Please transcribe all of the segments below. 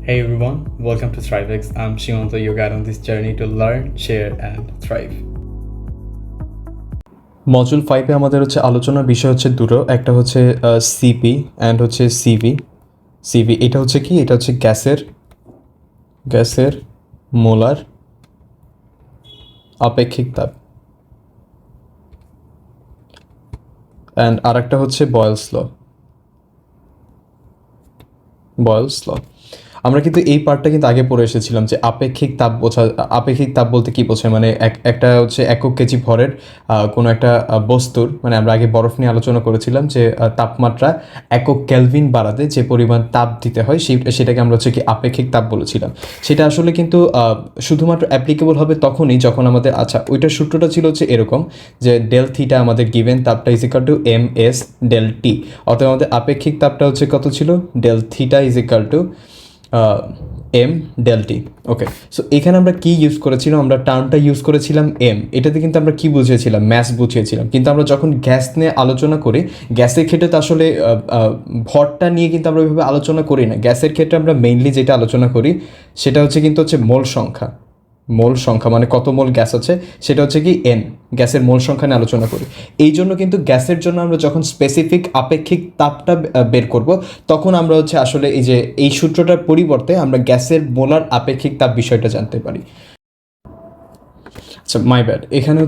Hey everyone, welcome to ThriveX. I'm Shimanto, your guide on this journey to learn, share and thrive. Module 5-এ আমাদের আলোচনার বিষয় দুটো, একটা সিপি অ্যান্ড সিভি। এটা কি, এটা গ্যাসের মোলার আপেক্ষিক তাপ, অ্যান্ড আর একটা বয়েলস ল। আমরা কিন্তু এই পার্টটা কিন্তু আগে পড়ে এসেছিলাম যে আপেক্ষিক তাপ বলতে কি বোঝায়, মানে একটা একক কেজি ভরের কোনো একটা বস্তুর, মানে আমরা আগে বরফ নিয়ে আলোচনা করেছিলাম যে তাপমাত্রা একক কেলভিন বাড়াতে যে পরিমাণ তাপ দিতে হয় সেটাকে আমরা কি আপেক্ষিক তাপ বলেছিলাম। সেটা আসলে কিন্তু শুধুমাত্র অ্যাপ্লিকেবল হবে তখনই যখন আমাদের ওইটার সূত্রটা ছিল এরকম যে ডেল থিটা আমাদের গিভেন তাপটা is equal to M S del T. অর্থাৎ আমাদের আপেক্ষিক তাপটা কত ছিল, del theta is equal to M del T. Okay, so এখানে আমরা কি ইউজ করেছিলাম, আমরা টার্মটা ইউজ করেছিলাম এম। এটাতে কিন্তু আমরা কি বুঝিয়েছিলাম, ম্যাস বুঝিয়েছিলাম। কিন্তু আমরা যখন গ্যাস নিয়ে আলোচনা করি, গ্যাসের ক্ষেত্রে তো আসলে ভরটা নিয়ে কিন্তু আমরা ওইভাবে আলোচনা করি না। গ্যাসের ক্ষেত্রে আমরা মেইনলি যেটা আলোচনা করি সেটা কিন্তু মোল সংখ্যা, মানে কত মোল গ্যাস আছে সেটা কি এন, গ্যাসের মোল সংখ্যা নিয়ে আলোচনা করি। এই জন্য কিন্তু গ্যাসের জন্য আমরা যখন স্পেসিফিক আপেক্ষিক তাপটা বের করব, তখন আমরা আসলে এই সূত্রটার পরিবর্তে আমরা গ্যাসের মোলার আপেক্ষিক তাপ বিষয়টা জানতে পারি। আচ্ছা, মাই ব্যাড, এখানে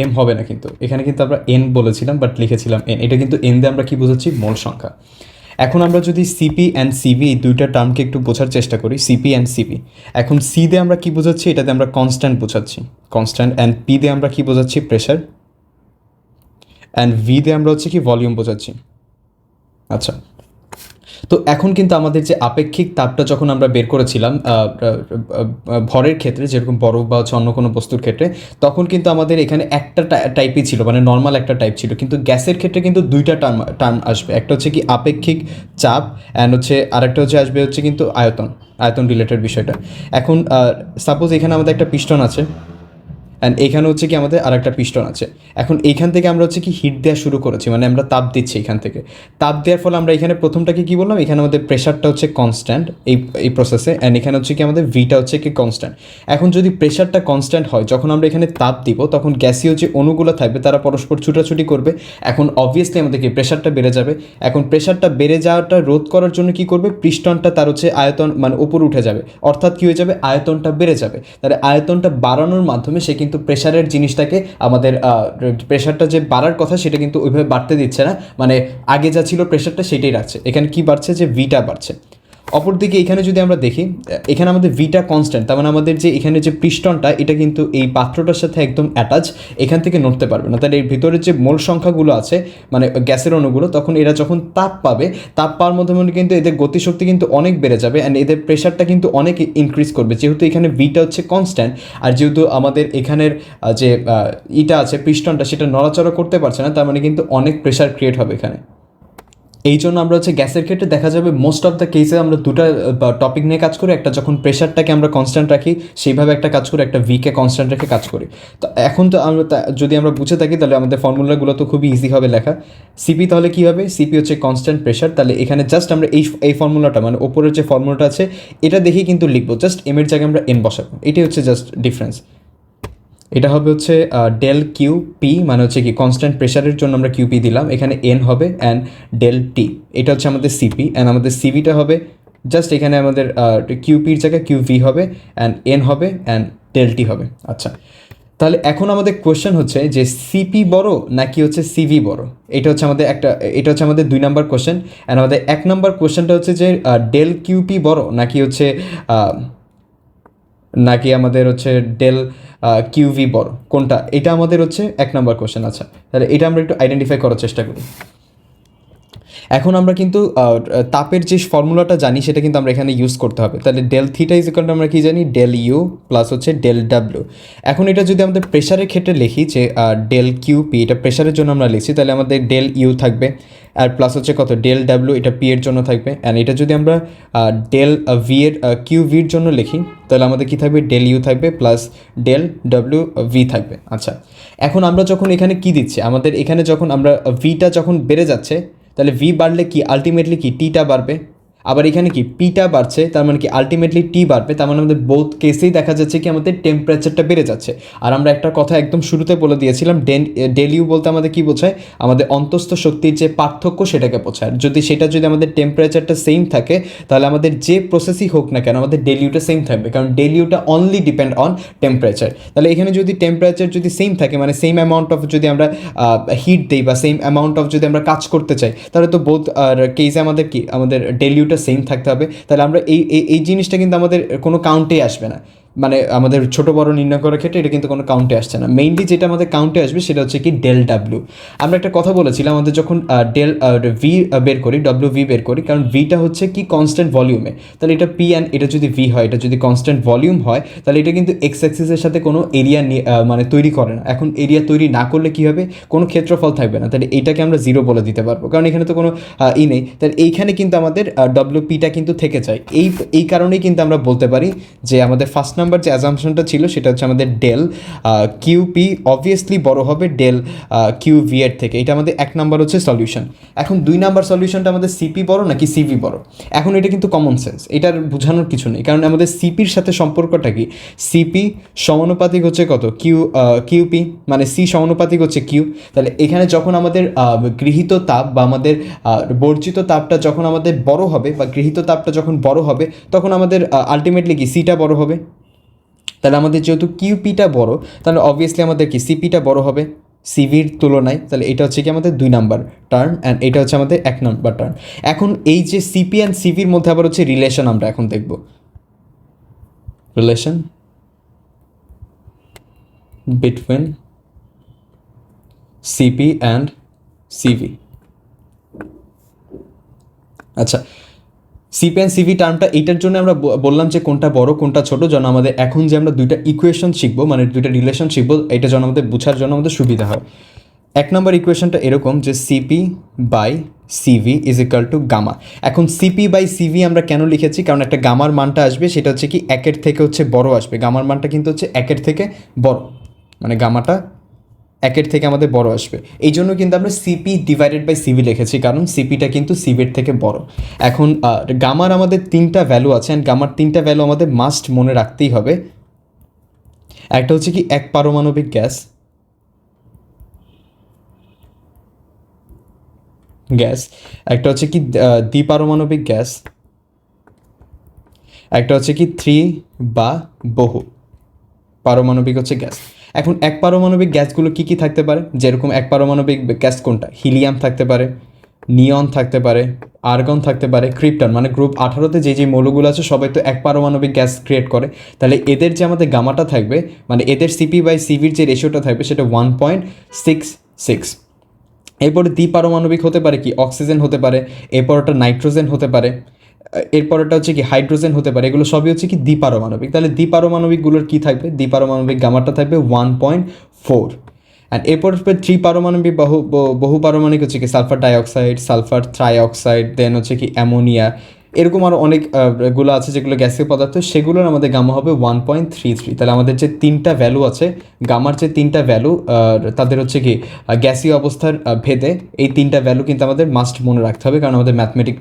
এম হবে না, কিন্তু এখানে কিন্তু আমরা এন বলেছিলাম বাট লিখেছিলাম এন। এটা কিন্তু এন দিয়ে আমরা কি বোঝাচ্ছি, মোল সংখ্যা। এখন আমরা যদি সিপি অ্যান্ড সিভি এই দুইটা টার্মকে একটু বোঝার চেষ্টা করি, সিপি অ্যান্ড সিভি। এখন সি দিয়ে আমরা কি বোঝাচ্ছি, এটাতে আমরা কনস্ট্যান্ট বোঝাচ্ছি, কনস্ট্যান্ট। অ্যান্ড পি দিয়ে আমরা কি বোঝাচ্ছি, প্রেশার। অ্যান্ড ভি দিয়ে আমরা কি ভলিউম বোঝাচ্ছি। আচ্ছা, তো এখন কিন্তু আমাদের যে আপেক্ষিক তাপটা যখন আমরা বের করেছিলাম ভরের ক্ষেত্রে, যেরকম বরফ বা অন্য কোনো বস্তুর ক্ষেত্রে, তখন কিন্তু আমাদের এখানে একটা টাইপই ছিল, মানে নর্মাল একটা টাইপ ছিল। কিন্তু গ্যাসের ক্ষেত্রে কিন্তু দুইটা টার্ম আসবে, একটা কি আপেক্ষিক চাপ, অ্যান্ড আরেকটা আসবে কিন্তু আয়তন রিলেটেড বিষয়টা। এখন সাপোজ এখানে আমাদের একটা পিস্টন আছে, অ্যান্ড এখানে কি আমাদের আর একটা পিস্টন আছে। এখন এইখান থেকে আমরা কি হিট দেওয়া শুরু করেছি, মানে আমরা তাপ দিচ্ছি এখান থেকে। তাপ দেওয়ার ফলে আমরা এখানে প্রথমটাকে কি বললাম, এখানে আমাদের প্রেশারটা কনস্ট্যান্ট এই প্রসেসে, অ্যান্ড এখানে কি আমাদের ভিটা কি কনস্ট্যান্ট। এখন যদি প্রেশারটা কনস্ট্যান্ট হয়, যখন আমরা এখানে তাপ দিব, তখন গ্যাসীয় যে অণুগুলো থাকবে তারা পরস্পর ছুটাছুটি করবে। এখন অবভিয়াসলি আমাদের কি প্রেশারটা বেড়ে যাবে। এখন প্রেশারটা বেড়ে যাওয়াটা রোধ করার জন্য কি করবে, পিস্টনটা তার আয়তন মানে উপরে উঠে যাবে, অর্থাৎ কি হয়ে যাবে, আয়তনটা বেড়ে যাবে। তাহলে আয়তনটা বাড়ানোর মাধ্যমে সে কিন্তু প্রেশারের জিনিসটাকে, আমাদের প্রেশারটা যে বাড়ার কথা সেটা কিন্তু ওইভাবে বাড়তে দিচ্ছে না, মানে আগে যা ছিল প্রেশারটা সেটাই রাখছে। এখানে কি বাড়ছে, যে ভিটা বাড়ছে। অপরদিকে এখানে যদি আমরা দেখি, এখানে আমাদের ভিটা কনস্ট্যান্ট, তার মানে আমাদের যে এখানে যে পিস্টনটা এটা কিন্তু এই পাত্রটার সাথে একদম অ্যাটাচ, এখান থেকে নড়তে পারবে না। তাহলে এর ভিতরে যে মোল সংখ্যাগুলো আছে, মানে গ্যাসের অণুগুলো, তখন এরা যখন তাপ পাবে, তাপ পাওয়ার মাধ্যমে কিন্তু এদের গতিশক্তি কিন্তু অনেক বেড়ে যাবে, অ্যান্ড এদের প্রেশারটা কিন্তু অনেক ইনক্রিজ করবে, যেহেতু এখানে ভিটা কনস্ট্যান্ট। আর যেহেতু আমাদের এখানের যে ইটা আছে, পিস্টনটা, সেটা নড়াচড়া করতে পারছে না, তার মানে কিন্তু অনেক প্রেশার ক্রিয়েট হবে এখানে। এই জন্য আমরা গ্যাসের ক্ষেত্রে দেখা যাবে মোস্ট অফ দ্য কেসে আমরা দুটো টপিক নিয়ে কাজ করি। একটা যখন প্রেশারটাকে আমরা কনস্ট্যান্ট রাখি সেইভাবে একটা কাজ করি, একটা ভিকে কনস্ট্যান্ট রেখে কাজ করি। তো এখন তো আমরা যদি আমরা বুঝে থাকি, তাহলে আমাদের ফর্মুলাগুলো তো খুবই ইজি হবে লেখা। সিপি তাহলে কী হবে, সিপি কনস্ট্যান্ট প্রেশার। তাহলে এখানে জাস্ট আমরা এই ফর্মুলাটা, মানে ওপরের যে ফর্মুলাটা আছে এটা দেখেই কিন্তু লিখবো, জাস্ট এম এর জায়গায় আমরা এন বসাবো। এটাই জাস্ট ডিফারেন্স। এটা হবে ডেল কিউ পি, মানে কি কনস্ট্যান্ট প্রেশারের জন্য আমরা কিউপি দিলাম, এখানে এন হবে, অ্যান্ড ডেল টি, এটা আমাদের সিপি। অ্যান্ড আমাদের সিভিটা হবে জাস্ট এখানে আমাদের কিউপির জায়গায় কিউভি হবে, অ্যান্ড এন হবে, অ্যান্ড ডেল টি হবে। আচ্ছা, তাহলে এখন আমাদের কোয়েশ্চেন যে সিপি বড় নাকি সিভি বড়। এটা আমাদের এটা আমাদের 2 নম্বর কোয়েশ্চেন। অ্যান্ড আমাদের 1 নম্বর কোয়েশ্চেনটা যে ডেল কিউপি বড় নাকি নাকি আমাদের ডেল কিউভি বড়, কোনটা, এটা আমাদের 1 নম্বর কোশ্চেন। আচ্ছা, তাহলে এটা আমরা একটু আইডেন্টিফাই করার চেষ্টা করি। এখন আমরা কিন্তু তাপের যে ফর্মুলাটা জানি সেটা কিন্তু আমরা এখানে ইউজ করতে হবে। তাহলে del theta is equal to আমরা কি জানি, ডেল ইউ প্লাস ডেল ডাব্লিউ। এখন এটা যদি আমাদের প্রেশারের ক্ষেত্রে লিখি, যে ডেল কিউপি, এটা প্রেশারের জন্য আমরা লিখছি, তাহলে আমাদের ডেল ইউ থাকবে, আর প্লাস কত, ডেল ডাব্লিউ, এটা পি এর জন্য থাকবে। অ্যান্ড এটা যদি আমরা ডেল ভি এর কিউভির জন্য লিখি, তাহলে আমাদের কি থাকবে, ডেল ইউ থাকবে প্লাস ডেল ডাব্লিউ ভি থাকবে। আচ্ছা, এখন আমরা যখন এখানে কি দিচ্ছি, আমাদের এখানে যখন আমরা ভিটা যখন বেড়ে যাচ্ছে, তাহলে ভি বাড়লে কি আলটিমেটলি কি টিটা বাড়বে। আবার এখানে কি পিটা বাড়ছে, তার মানে কি আলটিমেটলি টি বাড়বে, তার মানে আমাদের বোথ কেসেই দেখা যাচ্ছে কি আমাদের টেম্পারেচারটা বেড়ে যাচ্ছে। আর আমরা একটা কথা একদম শুরুতে বলে দিয়েছিলাম, ডেল ইউ বলতে আমাদের কি বোঝায়, আমাদের অন্তস্থ শক্তির যে পার্থক্য সেটাকে বোঝায়। যদি আমাদের টেম্পারেচারটা সেম থাকে তাহলে আমাদের যে প্রসেসই হোক না কেন আমাদের ডেল ইউটা সেম থাকবে, কারণ ডেল ইউটা অনলি ডিপেন্ড অন টেম্পারেচার। তাহলে এখানে যদি টেম্পারেচার যদি সেম থাকে, মানে সেম অ্যামাউন্ট অফ যদি আমরা হিট দিই বা সেম অ্যামাউন্ট অফ যদি আমরা কাজ করতে চাই, তাহলে তো বোথ কেসে আমাদের কি আমাদের ডেল ইউটা সেম থাকতে হবে। তাহলে আমরা এই জিনিসটা কিন্তু আমাদের কোনো কাউন্টেই আসবে না, মানে আমাদের ছোট বড় নির্ণয় করার ক্ষেত্রে এটা কিন্তু কোনো কাউন্টে আসছে না। মেইনলি যেটা আমাদের কাউন্টে আসবে সেটা হচ্ছে কি ডেল ডাব্লিউ। আমরা একটা কথা বলেছিলাম, আমাদের যখন ডেল ভি বের করি, ডব্লিউ ভি বের করি, কারণ ভিটা হচ্ছে কি কনস্ট্যান্ট ভলিউমে, তাহলে এটা পি অ্যান্ড এটা যদি ভি হয়, এটা যদি কনস্ট্যান্ট ভলিউম হয়, তাহলে এটা কিন্তু এক্স অ্যাক্সিসের সাথে কোনো এরিয়া মানে তৈরি করে না। এখন এরিয়া তৈরি না করলে কী হবে, কোনো ক্ষেত্রফল থাকবে না, তাহলে এইটাকে আমরা জিরো বলে দিতে পারবো, কারণ এখানে তো কোনো নেই। তাহলে এইখানে কিন্তু আমাদের ডব্লিউ পিটা কিন্তু থেকে যায়। এই কারণেই কিন্তু আমরা বলতে পারি যে আমাদের ফার্স্ট নাম্বার যে অ্যাজাম্পশনটা ছিল সেটা হচ্ছে আমাদের ডেল কিউপি অবভিয়াসলি বড় হবে ডেল কিউ ভি এর থেকে। এটা আমাদের এক নাম্বার হচ্ছে সলিউশন। এখন 2 নাম্বার সলিউশনটা আমাদের সিপি বড় নাকি সিভি বড়, এখন এটা কিন্তু কমন সেন্স, এটার বোঝানোর কিছু নেই, কারণ আমাদের সিপির সাথে সম্পর্কটা কি, সিপি সমানুপাতিক হচ্ছে কত কিউপি, মানে সি সমানুপাতিক হচ্ছে কিউ। তাহলে এখানে যখন আমাদের গৃহীত তাপ বা আমাদের বর্জিত তাপটা যখন আমাদের বড় হবে বা গৃহীত তাপটা যখন বড় হবে, তখন আমাদের আলটিমেটলি কি সিটা বড় হবে। তাহলে আমাদের যেহেতু কিউপিটা বড়, তাহলে অবভিয়াসলি আমাদের কি সিপিটা বড় হবে সিভির তুলনায়। তাহলে এটা হচ্ছে কি আমাদের 2 নাম্বার টার্ম অ্যান্ড এটা হচ্ছে আমাদের 1 নাম্বার টার্ম। এখন এই যে সিপি অ্যান্ড সিভির মধ্যে আবার হচ্ছে রিলেশন আমরা এখন দেখব, relation between CP and CV. আচ্ছা, সিপি অ্যান্ড সিভি টার্মটা এইটার জন্য আমরা বললাম যে কোনটা বড় কোনটা ছোটো, যেন আমাদের এখন যে আমরা দুইটা ইকুয়েশন শিখবো, মানে দুইটা রিলেশন শিখবো, এটা যেন আমাদের বোঝার জন্য আমাদের সুবিধা হয়। 1 নম্বর ইকুয়েশনটা এরকম যে cp by CV is equal to gamma. এখন সিপি বাই সিভি আমরা কেন লিখেছি, কারণ একটা গামার মানটা আসবে সেটা হচ্ছে কি 1-এর থেকে হচ্ছে বড় আসবে, গামার মানটা কিন্তু হচ্ছে 1-এর থেকে বড়, মানে গামাটা 1-এর থেকে আমাদের বড় আসবে। এই জন্য কিন্তু আমরা সিপি ডিভাইডেড বাই সিভি লিখেছি, কারণ সিপিটা কিন্তু সিভির থেকে বড়। এখন গামার আমাদের 3টা ভ্যালু আছে, অ্যান্ড গামার 3টা ভ্যালু আমাদের মাস্ট মনে রাখতেই হবে। একটা হচ্ছে কি এক পারমাণবিক গ্যাস, একটা হচ্ছে কি দ্বিপারমাণবিক গ্যাস, একটা হচ্ছে কি 3 বা বহু পারমাণবিক হচ্ছে গ্যাস। এখন এক পারমাণবিক গ্যাসগুলো কী কী থাকতে পারে, যেরকম এক পারমাণবিক গ্যাস কোনটা, হিলিয়াম থাকতে পারে, নিয়ন থাকতে পারে, আর্গন থাকতে পারে, ক্রিপ্টন, মানে গ্রুপ 18তে যে মৌলগুলো আছে সবাই তো এক পারমাণবিক গ্যাস ক্রিয়েট করে। তাহলে এদের যে আমাদের গামাটা থাকবে, মানে এদের সিপি বাই সিভির যে রেশিওটা থাকবে সেটা 1.66। এরপরে দ্বিপারমাণবিক হতে পারে কি অক্সিজেন হতে পারে, এরপরটা নাইট্রোজেন হতে পারে, এরপরটা হচ্ছে কি হাইড্রোজেন হতে পারে, এগুলো সবই হচ্ছে কি দ্বিপারমাণবিক। তাহলে দ্বিপারমাণবিকগুলোর কী থাকবে, দ্বিপারমাণবিক গামাটা থাকবে 1.4। অ্যান্ড এরপর ত্রিপারমাণবিক বহু পারমাণবিক হচ্ছে কি সালফার ডাইঅক্সাইড, সালফার ট্রাইঅক্সাইড, দেন হচ্ছে কি অ্যামোনিয়া, এরকম আরও অনেক গুলো আছে যেগুলো গ্যাসীয় পদার্থ, সেগুলোর আমাদের গামা হবে 1.33। তাহলে আমাদের যে 3টা ভ্যালু আছে গামার, যে 3টা ভ্যালু তাদের হচ্ছে কি গ্যাসীয় অবস্থার ভেদে এই 3টা ভ্যালু কিন্তু আমাদের মাস্ট মনে রাখতে হবে, কারণ আমাদের ম্যাথমেটিক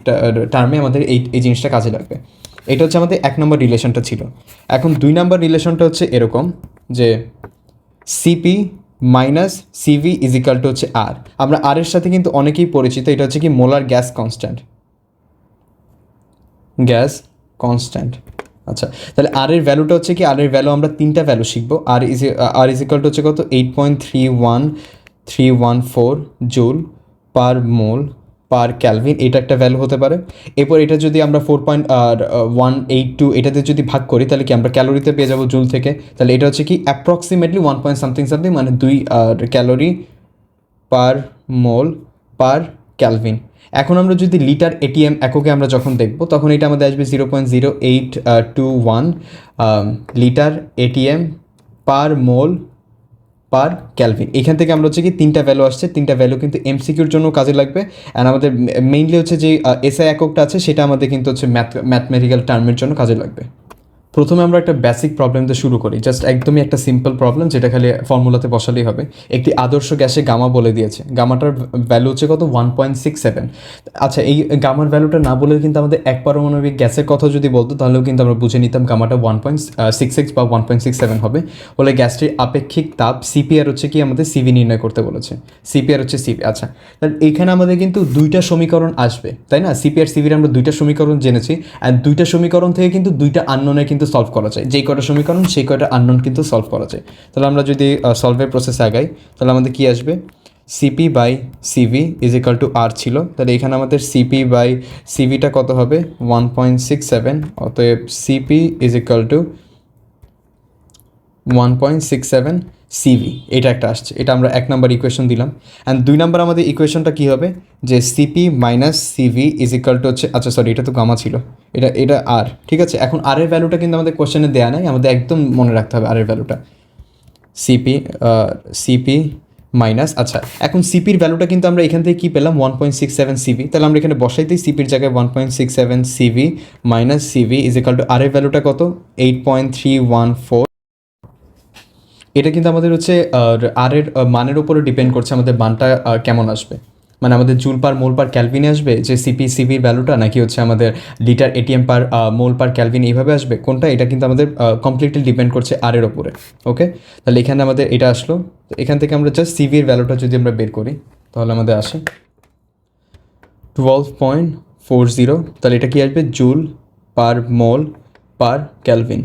টার্মে আমাদের এই জিনিসটা কাজে লাগবে। এটা হচ্ছে আমাদের 1 নম্বর রিলেশনটা ছিল। এখন 2 নম্বর রিলেশনটা হচ্ছে এরকম যে CP minus CV is equal to হচ্ছে আর। আমরা আর এর সাথে কিন্তু অনেকেই পরিচিত, এটা হচ্ছে কি molar gas constant, gas constant. আচ্ছা, তাহলে আর এর ভ্যালুটা হচ্ছে কি, আর এর ভ্যালু আমরা 3টা ভ্যালু শিখবো। আর ইজ ইকাল টু হচ্ছে কত 8.31314 joule per mole per Calvin, এটা একটা ভ্যালু হতে পারে। এরপর এটা যদি আমরা 4.182 এটাতে যদি ভাগ করি তাহলে কি আমরা ক্যালোরিতে পেয়ে যাবো জুল থেকে। তাহলে এটা হচ্ছে কি অ্যাপ্রক্সিমেটলি 1 পয়েন্ট সামথিং মানে 2 calorie per mole per Calvin. এখন আমরা যদি লিটার এটিএম এককে আমরা যখন দেখব তখন এটা আমাদের আসবে 0.0821 লিটার এটিএম পার মোল পার ক্যালভিন। এখান থেকে আমরা হচ্ছে কি 3টা ভ্যালু আসছে, 3টা ভ্যালু কিন্তু এমসিকিউর জন্য কাজে লাগবে। অ্যান্ড আমাদের মেইনলি হচ্ছে যে এসআই এককটা আছে সেটা আমাদের কিন্তু হচ্ছে ম্যাথমেটিক্যাল টার্মের জন্য কাজে লাগবে। প্রথমে আমরা একটা বেসিক প্রবলেম দিয়ে শুরু করি, জাস্ট একদমই একটা সিম্পল প্রবলেম যেটা খালি ফর্মুলাতে বসালেই হবে। একটি আদর্শ গ্যাসে গামা বলে দিয়েছে, গামাটার ভ্যালু হচ্ছে কত 1.67। আচ্ছা, এই গামার ভ্যালুটা না বলে কিন্তু আমাদের এক পারমাণবিক গ্যাসের কথা যদি বলতো তাহলেও কিন্তু আমরা বুঝে নিতাম গামাটা 1.66 বা 1.67 হবে। হলে গ্যাসটির আপেক্ষিক তাপ সিপিআর হচ্ছে কি আমাদের সিভি নির্ণয় করতে বলেছে, সিপিআর হচ্ছে সিভি। আচ্ছা, তাহলে এইখানে আমাদের কিন্তু দুইটা সমীকরণ আসবে, তাই না? সিপিআর সিভির আমরা দুইটা সমীকরণ জেনেছি, অ্যান্ড দুইটা সমীকরণ থেকে কিন্তু দুইটা আননোনে কিন্তু সলভ করা যায়, যেই কয়টা সমীকরণ সেই কয়টা আননোন কিন্তু সলভ করা যায়। তাহলে আমরা যদি সলভের প্রসেসে আগাই তাহলে আমাদের কি আসবে, CP by CV is equal to R ছিল, তাহলে এখানে আমাদের সিপি বাই সিভিটা কত হবে 1.67, অতএব CP is equal two 1.67 CV, এটা একটা আসছে, এটা আমরা 1 নাম্বার ইকুয়েশন দিলাম। অ্যান্ড 2 নাম্বার আমাদের ইকুয়েশনটা কী হবে, যে CP minus CV is equal to হচ্ছে, আচ্ছা সরি এটা তো গামা ছিল, এটা আর, ঠিক আছে। এখন আর এর ভ্যালুটা কিন্তু আমাদের কোশ্চেনে দেওয়া নাই, আমাদের একদম মনে রাখতে হবে আর এর ভ্যালুটা সিপি মাইনাস, আচ্ছা এখন সিপির ভ্যালুটা কিন্তু আমরা এখান থেকে কী পেলাম 1.67 সিভি, তাহলে আমরা এখানে বসাইতেই সিপির জায়গায় 1.67 CV minus CV is equal to R এর ভ্যালুটা কত 8.314। এটা কিন্তু আমাদের হচ্ছে আর এর মানের উপরে ডিপেন্ড করছে আমাদের মানটা কেমন আসবে, মানে আমাদের জুল পার মোল পার ক্যালভিনে আসবে যে সিপির ভ্যালুটা, নাকি হচ্ছে আমাদের লিটার এটিএম পার মোল পার ক্যালভিন এইভাবে আসবে কোনটা, এটা কিন্তু আমাদের কমপ্লিটলি ডিপেন্ড করছে আর এর ওপরে। ওকে, তাহলে এখানে আমাদের এটা আসলো, এখান থেকে আমরা জাস্ট সিভির ভ্যালুটা যদি আমরা বের করি তাহলে আমাদের আসে 12.40, তাহলে এটা কি আসবে joule per mole per Calvin.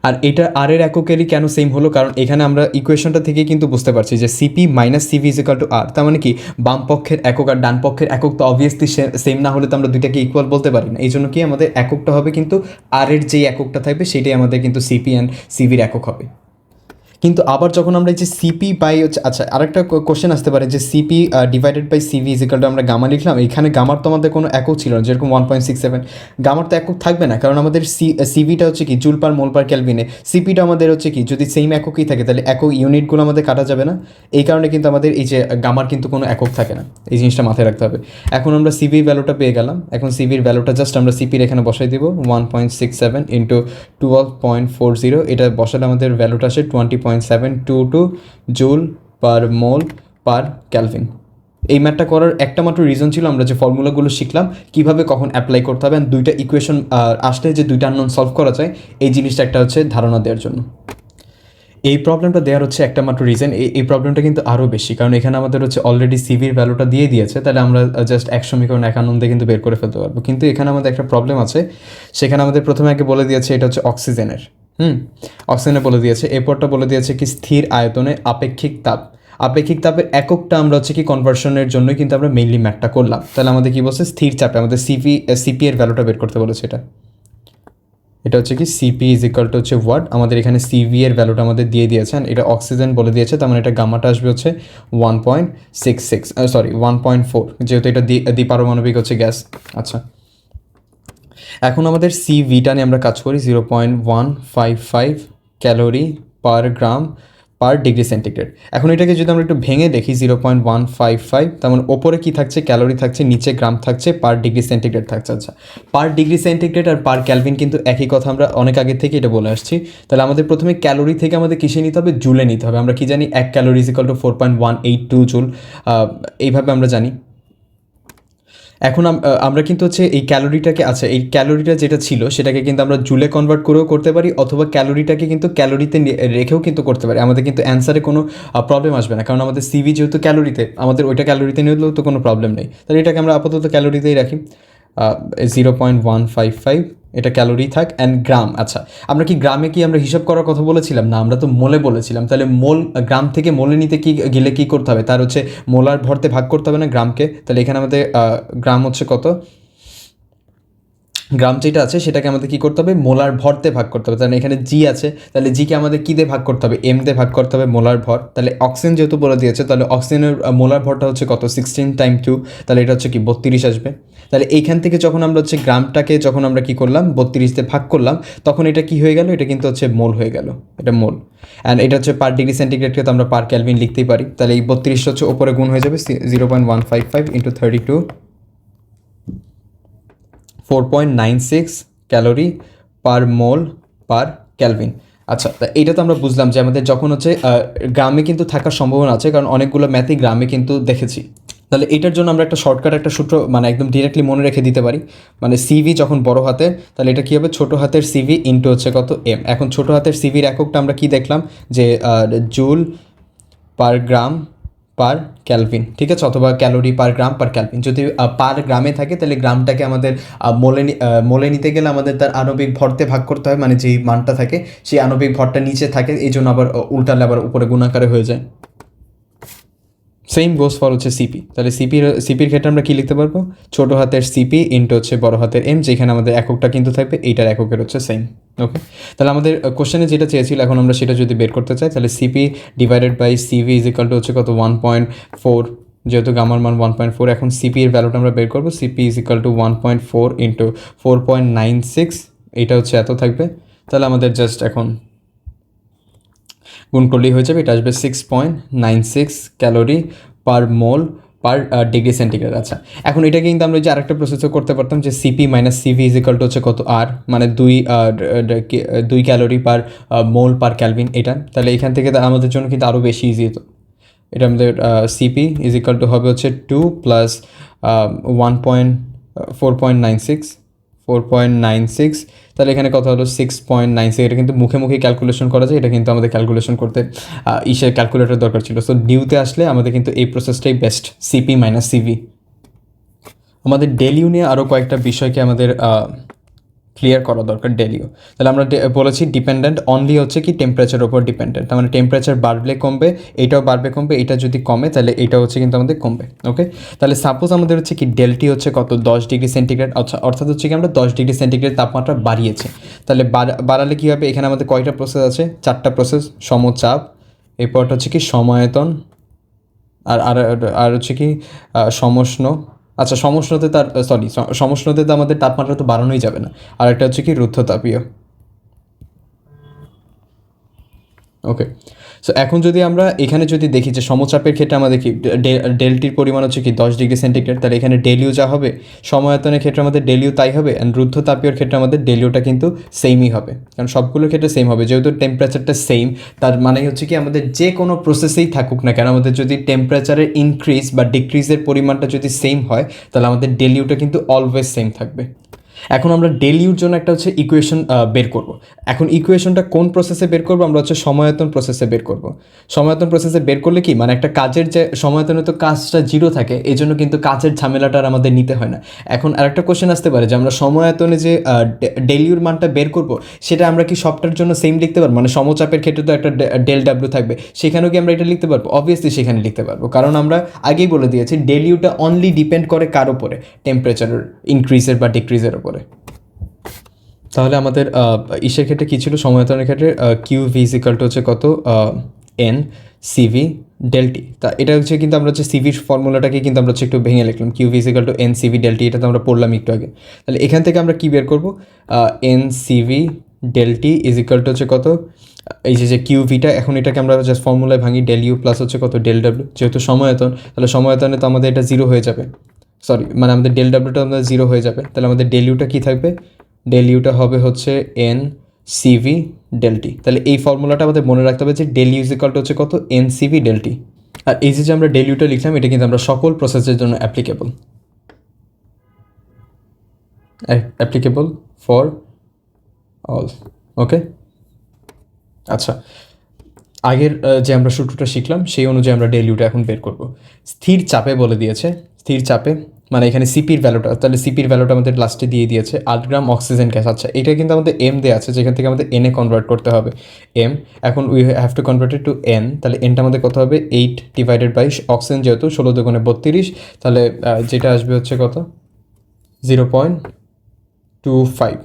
আর এটা আর এর এককেরই কেন সেম হলো, কারণ এখানে আমরা ইকুয়েশনটা থেকে কিন্তু বুঝতে পারছি যে CP minus CV is equal to R, তার মানে কি বাম পক্ষের একক আর ডান পক্ষের একক তো অবভিয়াসলি সেম না হলে তো আমরা দুইটাকে ইকুয়াল বলতে পারি না, এই জন্য কি আমাদের এককটা হবে কিন্তু আর এর যেই এককটা থাকবে সেটাই আমাদের কিন্তু সিপি অ্যান্ড সিভির একক হবে। কিন্তু আবার যখন আমরা এই যে সিপি বাই হচ্ছে, আচ্ছা আরেকটা কোশ্চেন আসতে পারে যে cp divided by CV is equal to আমরা গামা লিখলাম, এখানে গামার তো আমাদের কোনো একক ছিল না, যেরকম 1.67 গামার তো একক থাকবে না, কারণ আমাদের সিভিটা হচ্ছে কি জুল পার মোল পার ক্যালভিনে, সিপিটা আমাদের হচ্ছে কি যদি সেম এককই থাকে তাহলে একক ইউনিটগুলো আমাদের কাটা যাবে না, এই কারণে কিন্তু আমাদের এই যে গামার কিন্তু কোনো একক থাকে না, এই জিনিসটা মাথায় রাখতে হবে। এখন আমরা সিভির ভ্যালুটা পেয়ে গেলাম, এখন সিভির ভ্যালুটা জাস্ট আমরা সিপির এখানে বসাই দেবো 1.67 ইন্টু 12.40, এটা বসালে আমাদের ভ্যালুটা আসে 20.722 joule per mole per Calvin. এই ম্যাথটা করার একটা মাত্র রিজন ছিল আমরা যে ফর্মুলাগুলো শিখলাম কীভাবে কখন অ্যাপ্লাই করতে হবে, দুইটা ইকুয়েশন আসলে যে দুইটা আননোন সলভ করা যায় এই জিনিসটা একটা হচ্ছে ধারণা দেওয়ার জন্য। এই প্রবলেমটা দেওয়ার হচ্ছে একটা মাত্র রিজন, এই প্রবলেমটা কিন্তু আরও বেশি, কারণ এখানে আমাদের হচ্ছে অলরেডি সিভির ভ্যালুটা দিয়ে দিয়েছে, তাহলে আমরা জাস্ট এক সমীকরণ এক আনন্দে কিন্তু বের করে ফেলতে পারবো। কিন্তু এখানে আমাদের একটা প্রবলেম আছে, সেখানে আমাদের প্রথমে আগে বলে দিয়েছে এটা হচ্ছে অক্সিজেনের, অক্সিজেনে বলে দিয়েছে, এরপরটা বলে দিয়েছে কি স্থির আয়তনে আপেক্ষিক তাপ, আপেক্ষিক তাপের এককটা আমরা হচ্ছে কি কনভার্সনের জন্যই কিন্তু আমরা মেইনলি ম্যাথটা করলাম। তাহলে আমাদের কি বলছে স্থির চাপে আমাদের সিপি এর ভ্যালুটা বের করতে বলেছে, এটা হচ্ছে কি সিপি ইজ ইকাল টু হচ্ছে ওয়াট, আমাদের এখানে সিভি এর ভ্যালুটা আমাদের দিয়ে দিয়েছেন, এটা অক্সিজেন বলে দিয়েছে, তার মানে এটা গামাটা আসবে হচ্ছে 1.4, যেহেতু এটা দ্বিপারমাণবিক হচ্ছে গ্যাস। আচ্ছা, এখন আমাদের সিভিটা নিয়ে আমরা কাজ করি 0.155 ক্যালোরি পার গ্রাম পার ডিগ্রি সেন্টিগ্রেড। এখন এটাকে যদি আমরা একটু ভেঙে দেখি 0.155, তেমন ওপরে কী থাকছে ক্যালোরি থাকছে, নিচে গ্রাম থাকছে, পার ডিগ্রি সেন্টিগ্রেড থাকছে। আচ্ছা, পার ডিগ্রি সেন্টিগ্রেড আর পার ক্যালভিন কিন্তু একই কথা, আমরা অনেক আগে থেকে এটা বলে আসছি। তাহলে আমাদের প্রথমে ক্যালোরি থেকে আমাদের কিসে নিতে হবে, জুলে নিতে হবে। আমরা কি জানি 1 calorie is equal two 4.182 joule, এইভাবে আমরা জানি। এখন আমরা কিন্তু হচ্ছে এই ক্যালোরিটাকে, আচ্ছা এই ক্যালোরিটা যেটা ছিল সেটাকে কিন্তু আমরা জুলে কনভার্ট করেও করতে পারি, অথবা ক্যালোরিটাকে কিন্তু ক্যালোরিতে রেখেও কিন্তু করতে পারি, আমাদের কিন্তু অ্যান্সারে কোনো প্রবলেম আসবে না, কারণ আমাদের সিভি যেহেতু ক্যালোরিতে, আমাদের ওইটা ক্যালোরিতে নিলেও তো কোনো প্রবলেম নেই। তাহলে এটাকে আমরা আপাতত ক্যালোরিতেই রাখি, 0.155 এটা ক্যালোরি থাক, অ্যান্ড গ্রাম। আচ্ছা, আমরা কি গ্রামে কি আমরা হিসাব করার কথা বলেছিলাম না, আমরা তো মোলে বলেছিলাম, তাহলে মোল গ্রাম থেকে মোলে নিতে কি গেলে কী করতে হবে, তার হচ্ছে মোলার ভরতে ভাগ করতে হবে না গ্রামকে, তাহলে এখানে আমাদের গ্রাম হচ্ছে কত, গ্রাম যেটা আছে সেটাকে আমাদের কী করতে হবে মোলার ভরতে ভাগ করতে হবে, তাহলে এখানে জি আছে, তাহলে জিকে আমাদের কী দিয়ে ভাগ করতে হবে, এম দিয়ে ভাগ করতে হবে মোলার ভর। তাহলে অক্সিজেন যেহেতু বলে দিয়েছে, তাহলে অক্সিজেনের মোলার ভরটা হচ্ছে কত 16 টাইম 2, তাহলে এটা হচ্ছে কি 32 আসবে। তাহলে এইখান থেকে যখন আমরা হচ্ছে গ্রামটাকে যখন আমরা কী করলাম 32 দিয়ে ভাগ করলাম, তখন এটা কি হয়ে গেল, এটা কিন্তু হচ্ছে মোল হয়ে গেল, এটা মোল। অ্যান্ড এটা হচ্ছে পার ডিগ্রি সেন্টিগ্রেডকে তো আমরা পার ক্যালভিন লিখতেই পারি, তাহলে এই 32 হচ্ছে ওপরে গুণ হয়ে যাবে 0.155 into 32, 4.96 calorie per mole per Calvin. আচ্ছা, তা এইটা তো আমরা বুঝলাম যে আমাদের যখন হচ্ছে গ্রামে কিন্তু থাকার সম্ভাবনা আছে, কারণ অনেকগুলো ম্যাথই গ্রামে কিন্তু দেখেছি। তাহলে এটার জন্য আমরা একটা শর্টকাট একটা সূত্র মানে একদম ডিরেক্টলি মনে রেখে দিতে পারি, মানে সিভি যখন বড় হাতের, তাহলে এটা কী হবে, ছোটো হাতের সিভি ইন্টু হচ্ছে কত এম। এখন ছোটো হাতের সিভির এককটা আমরা কি দেখলাম যে জুল পার গ্রাম পার ক্যালভিন, ঠিক আছে, অথবা ক্যালোরি পার গ্রাম পার ক্যালভিন। যদি পার গ্রামে থাকে তাহলে গ্রামটাকে আমাদের মোলে নিতে গেলে আমাদের তার আণবিক ভরতে ভাগ করতে হয়, মানে যেই মানটা থাকে সেই আণবিক ভরটা নিচে থাকে, এই জন্য আবার উল্টালে আবার উপরে গুণাকারে হয়ে যায়। সেম গোস ফর হচ্ছে সিপি। তাহলে সিপির ক্ষেত্রে আমরা কী লিখতে পারবো, ছোটো হাতের সিপি ইন্টু হচ্ছে বড় হাতের এম, যেখানে আমাদের এককটা কিন্তু থাকবে এইটার এককের হচ্ছে সেম। ওকে, তাহলে আমাদের কোশ্চেনে যেটা চেয়েছিল এখন আমরা সেটা যদি বের করতে চাই, তাহলে cp divided by CV is equal to হচ্ছে কত 1.4, যেহেতু গামার মান 1.4, এখন সিপি এর ভ্যালুটা আমরা বের করবো। CP is equal two 1.4 into 4.96, এইটা হচ্ছে এত থাকবে। তাহলে আমাদের জাস্ট এখন গুণ করলেই হয়ে যাবে, এটা আসবে 6.96 ক্যালোরি পার মোল পার ডিগ্রি সেন্টিগ্রেড। আচ্ছা, এখন এটা কিন্তু আমরা যে আরেকটা প্রসেসও করতে পারতাম যে CP minus CV is equal to হচ্ছে কত আর, মানে 2 calorie per mole per Calvin এটা। তাহলে এখান থেকে আমাদের জন্য কিন্তু আরও বেশি ইজি হতো। এটা আমাদের সিপি ইজ ইকাল টু হবে হচ্ছে 2 প্লাস 4.96, তাহলে এখানে কথা হলো 6.96। এটা কিন্তু মুখে মুখে ক্যালকুলেশন করা যায়, এটা কিন্তু আমাদের ক্যালকুলেশন করতে ক্যালকুলেটর দরকার ছিল। সো ডিউতে আসলে আমাদের কিন্তু এই প্রসেসটাই বেস্ট, সিপি মাইনাস সিভি। আমাদের ডেলিউ নিয়ে আরও কয়েকটা বিষয়কে আমাদের ক্লিয়ার করা দরকার ডেলিও। তাহলে আমরা বলেছি ডিপেন্ডেন্ট অনলি হচ্ছে কি টেম্পারেচারের উপর ডিপেন্ডেন্ট, তার মানে টেম্পারেচার বাড়লে কমবে, এটাও বাড়বে কমবে, এটা যদি কমে তাহলে এটা হচ্ছে কিন্তু আমাদের কমবে। ওকে, তাহলে সাপোজ আমাদের হচ্ছে কি ডেলটি হচ্ছে কত 10 ডিগ্রি সেন্টিগ্রেড, অর্থাৎ হচ্ছে কি আমরা 10 ডিগ্রি সেন্টিগ্রেড তাপমাত্রা বাড়িয়েছি। তাহলে বাড়ালে কী হবে, এখানে আমাদের কয়টা প্রসেস আছে, 4টা প্রসেস, সমচাপ, এরপরটা হচ্ছে কি সমায়তন, আর হচ্ছে কি সমষ্ণ। আচ্ছা, সমষ্ণতে তো আমাদের তাপমাত্রা তো বাড়ানোই যাবে না, আর একটা হচ্ছে কি রুদ্ধতাপীয়। ওকে, সো এখন যদি আমরা এখানে যদি দেখি যে সমচাপের ক্ষেত্রে আমাদের কি ডেলটির পরিমাণ হচ্ছে কি 10 ডিগ্রি সেন্টিগ্রেড, তাহলে এখানে ডেলিউ যা হবে, সমায়তনের ক্ষেত্রে আমাদের ডেলিউ তাই হবে, অ্যান্ড রুদ্ধতাপীয়র ক্ষেত্রে আমাদের ডেলিউটা কিন্তু সেমই হবে, কারণ সবগুলোর ক্ষেত্রে সেম হবে, যেহেতু টেম্পারেচারটা সেম। তার মানে হচ্ছে কি আমাদের যে কোনো প্রসেসেই থাকুক না কেন, আমাদের যদি টেম্পারেচারের ইনক্রিজ বা ডিক্রিজের পরিমাণটা যদি সেম হয়, তাহলে আমাদের ডেলিউটা কিন্তু অলওয়েজ সেম থাকবে। এখন আমরা ডেলিউর জন্য একটা হচ্ছে ইকুয়েশন বের করব। এখন ইকুয়েশনটা কোন প্রসেসে বের করব, আমরা হচ্ছে সমায়তন প্রসেসে বের করব। সমায়তন প্রসেসে বের করলে কি, মানে একটা কাজের যে সমায়তনে তো কাজটা 0 থাকে, এই জন্য কিন্তু কাজের ঝামেলাটা আর আমাদের নিতে হয় না। এখন আরেকটা কোশ্চেন আসতে পারে যে আমরা সমায়তনে যে ডেলিউর মানটা বের করব, সেটা আমরা কি সবটার জন্য সেম লিখতে পারবো, মানে সমচাপের ক্ষেত্রে তো একটা ডেল ডাব্লিউ থাকবে, সেখানেও কি আমরা এটা লিখতে পারবো? অবভিয়াসলি সেখানে লিখতে পারবো, কারণ আমরা আগেই বলে দিয়েছি ডেলিউটা অনলি ডিপেন্ড করে কার উপরে, টেম্পারেচারের ইনক্রিজের বা ডিক্রিজের উপরে। তাহলে আমাদের ইসের ক্ষেত্রে কী ছিল, সমায়তনের ক্ষেত্রে q v is equal to হচ্ছে কত এন সিভি ডেলটি। তা এটা হচ্ছে কিন্তু আমরা হচ্ছে সিভির ফর্মুলাটাকে কিন্তু আমরা হচ্ছে একটু ভেঙে লিখলাম, q v is equal to n cv del t, এটা তো আমরা পড়লাম একটু আগে। তাহলে এখান থেকে আমরা কী বের করবো, N cv ডেলটি is equal to হচ্ছে কত, এই যে কিউ ভিটা, এখন এটাকে আমরা জাস্ট ফর্মুলায় ভাঙি, ডেল ইউ প্লাস হচ্ছে কত ডেল ডাব্লিউ, যেহেতু সমায়তন, তাহলে সমায়তনে তো আমাদের এটা 0 হয়ে যাবে, মানে আমাদের ডেল ডাব্লিউটা আমাদের 0 হয়ে যাবে। তাহলে আমাদের ডেল ইউটা কী থাকবে, ডেল ইউটা হবে হচ্ছে এন সিভি ডেলটি। তাহলে এই ফর্মুলাটা আমাদের মনে রাখতে হবে যে del u is equal to হচ্ছে কত এন সিভি ডেলটি। আর এই যে আমরা ডেল ইউটা লিখলাম, এটা কিন্তু আমরা সকল প্রসেসের জন্য অ্যাপ্লিকেবল ফর অল। ওকে, আচ্ছা, আগের যে আমরা সূত্রটা শিখলাম সেই অনুযায়ী আমরা ডেল ইউটা এখন বের করব। স্থির চাপে বলে দিয়েছে, স্থির চাপে মানে এখানে সিপির ভ্যালুটা, তাহলে সিপির ভ্যালুটা আমাদের লাস্টে দিয়ে দিয়েছে 8 গ্রাম অক্সিজেন গ্যাস। আচ্ছা, এটা কিন্তু আমাদের এম দেওয়া আছে, যেখান থেকে আমাদের এনে কনভার্ট করতে হবে এম। এখন we have to convert it to n, তাহলে এনটা আমাদের কত হবে 8 ডিভাইডেড বাই অক্সিজেন, যেহেতু 16 দুগুণে 32, তাহলে যেটা আসবে হচ্ছে কত 0.25।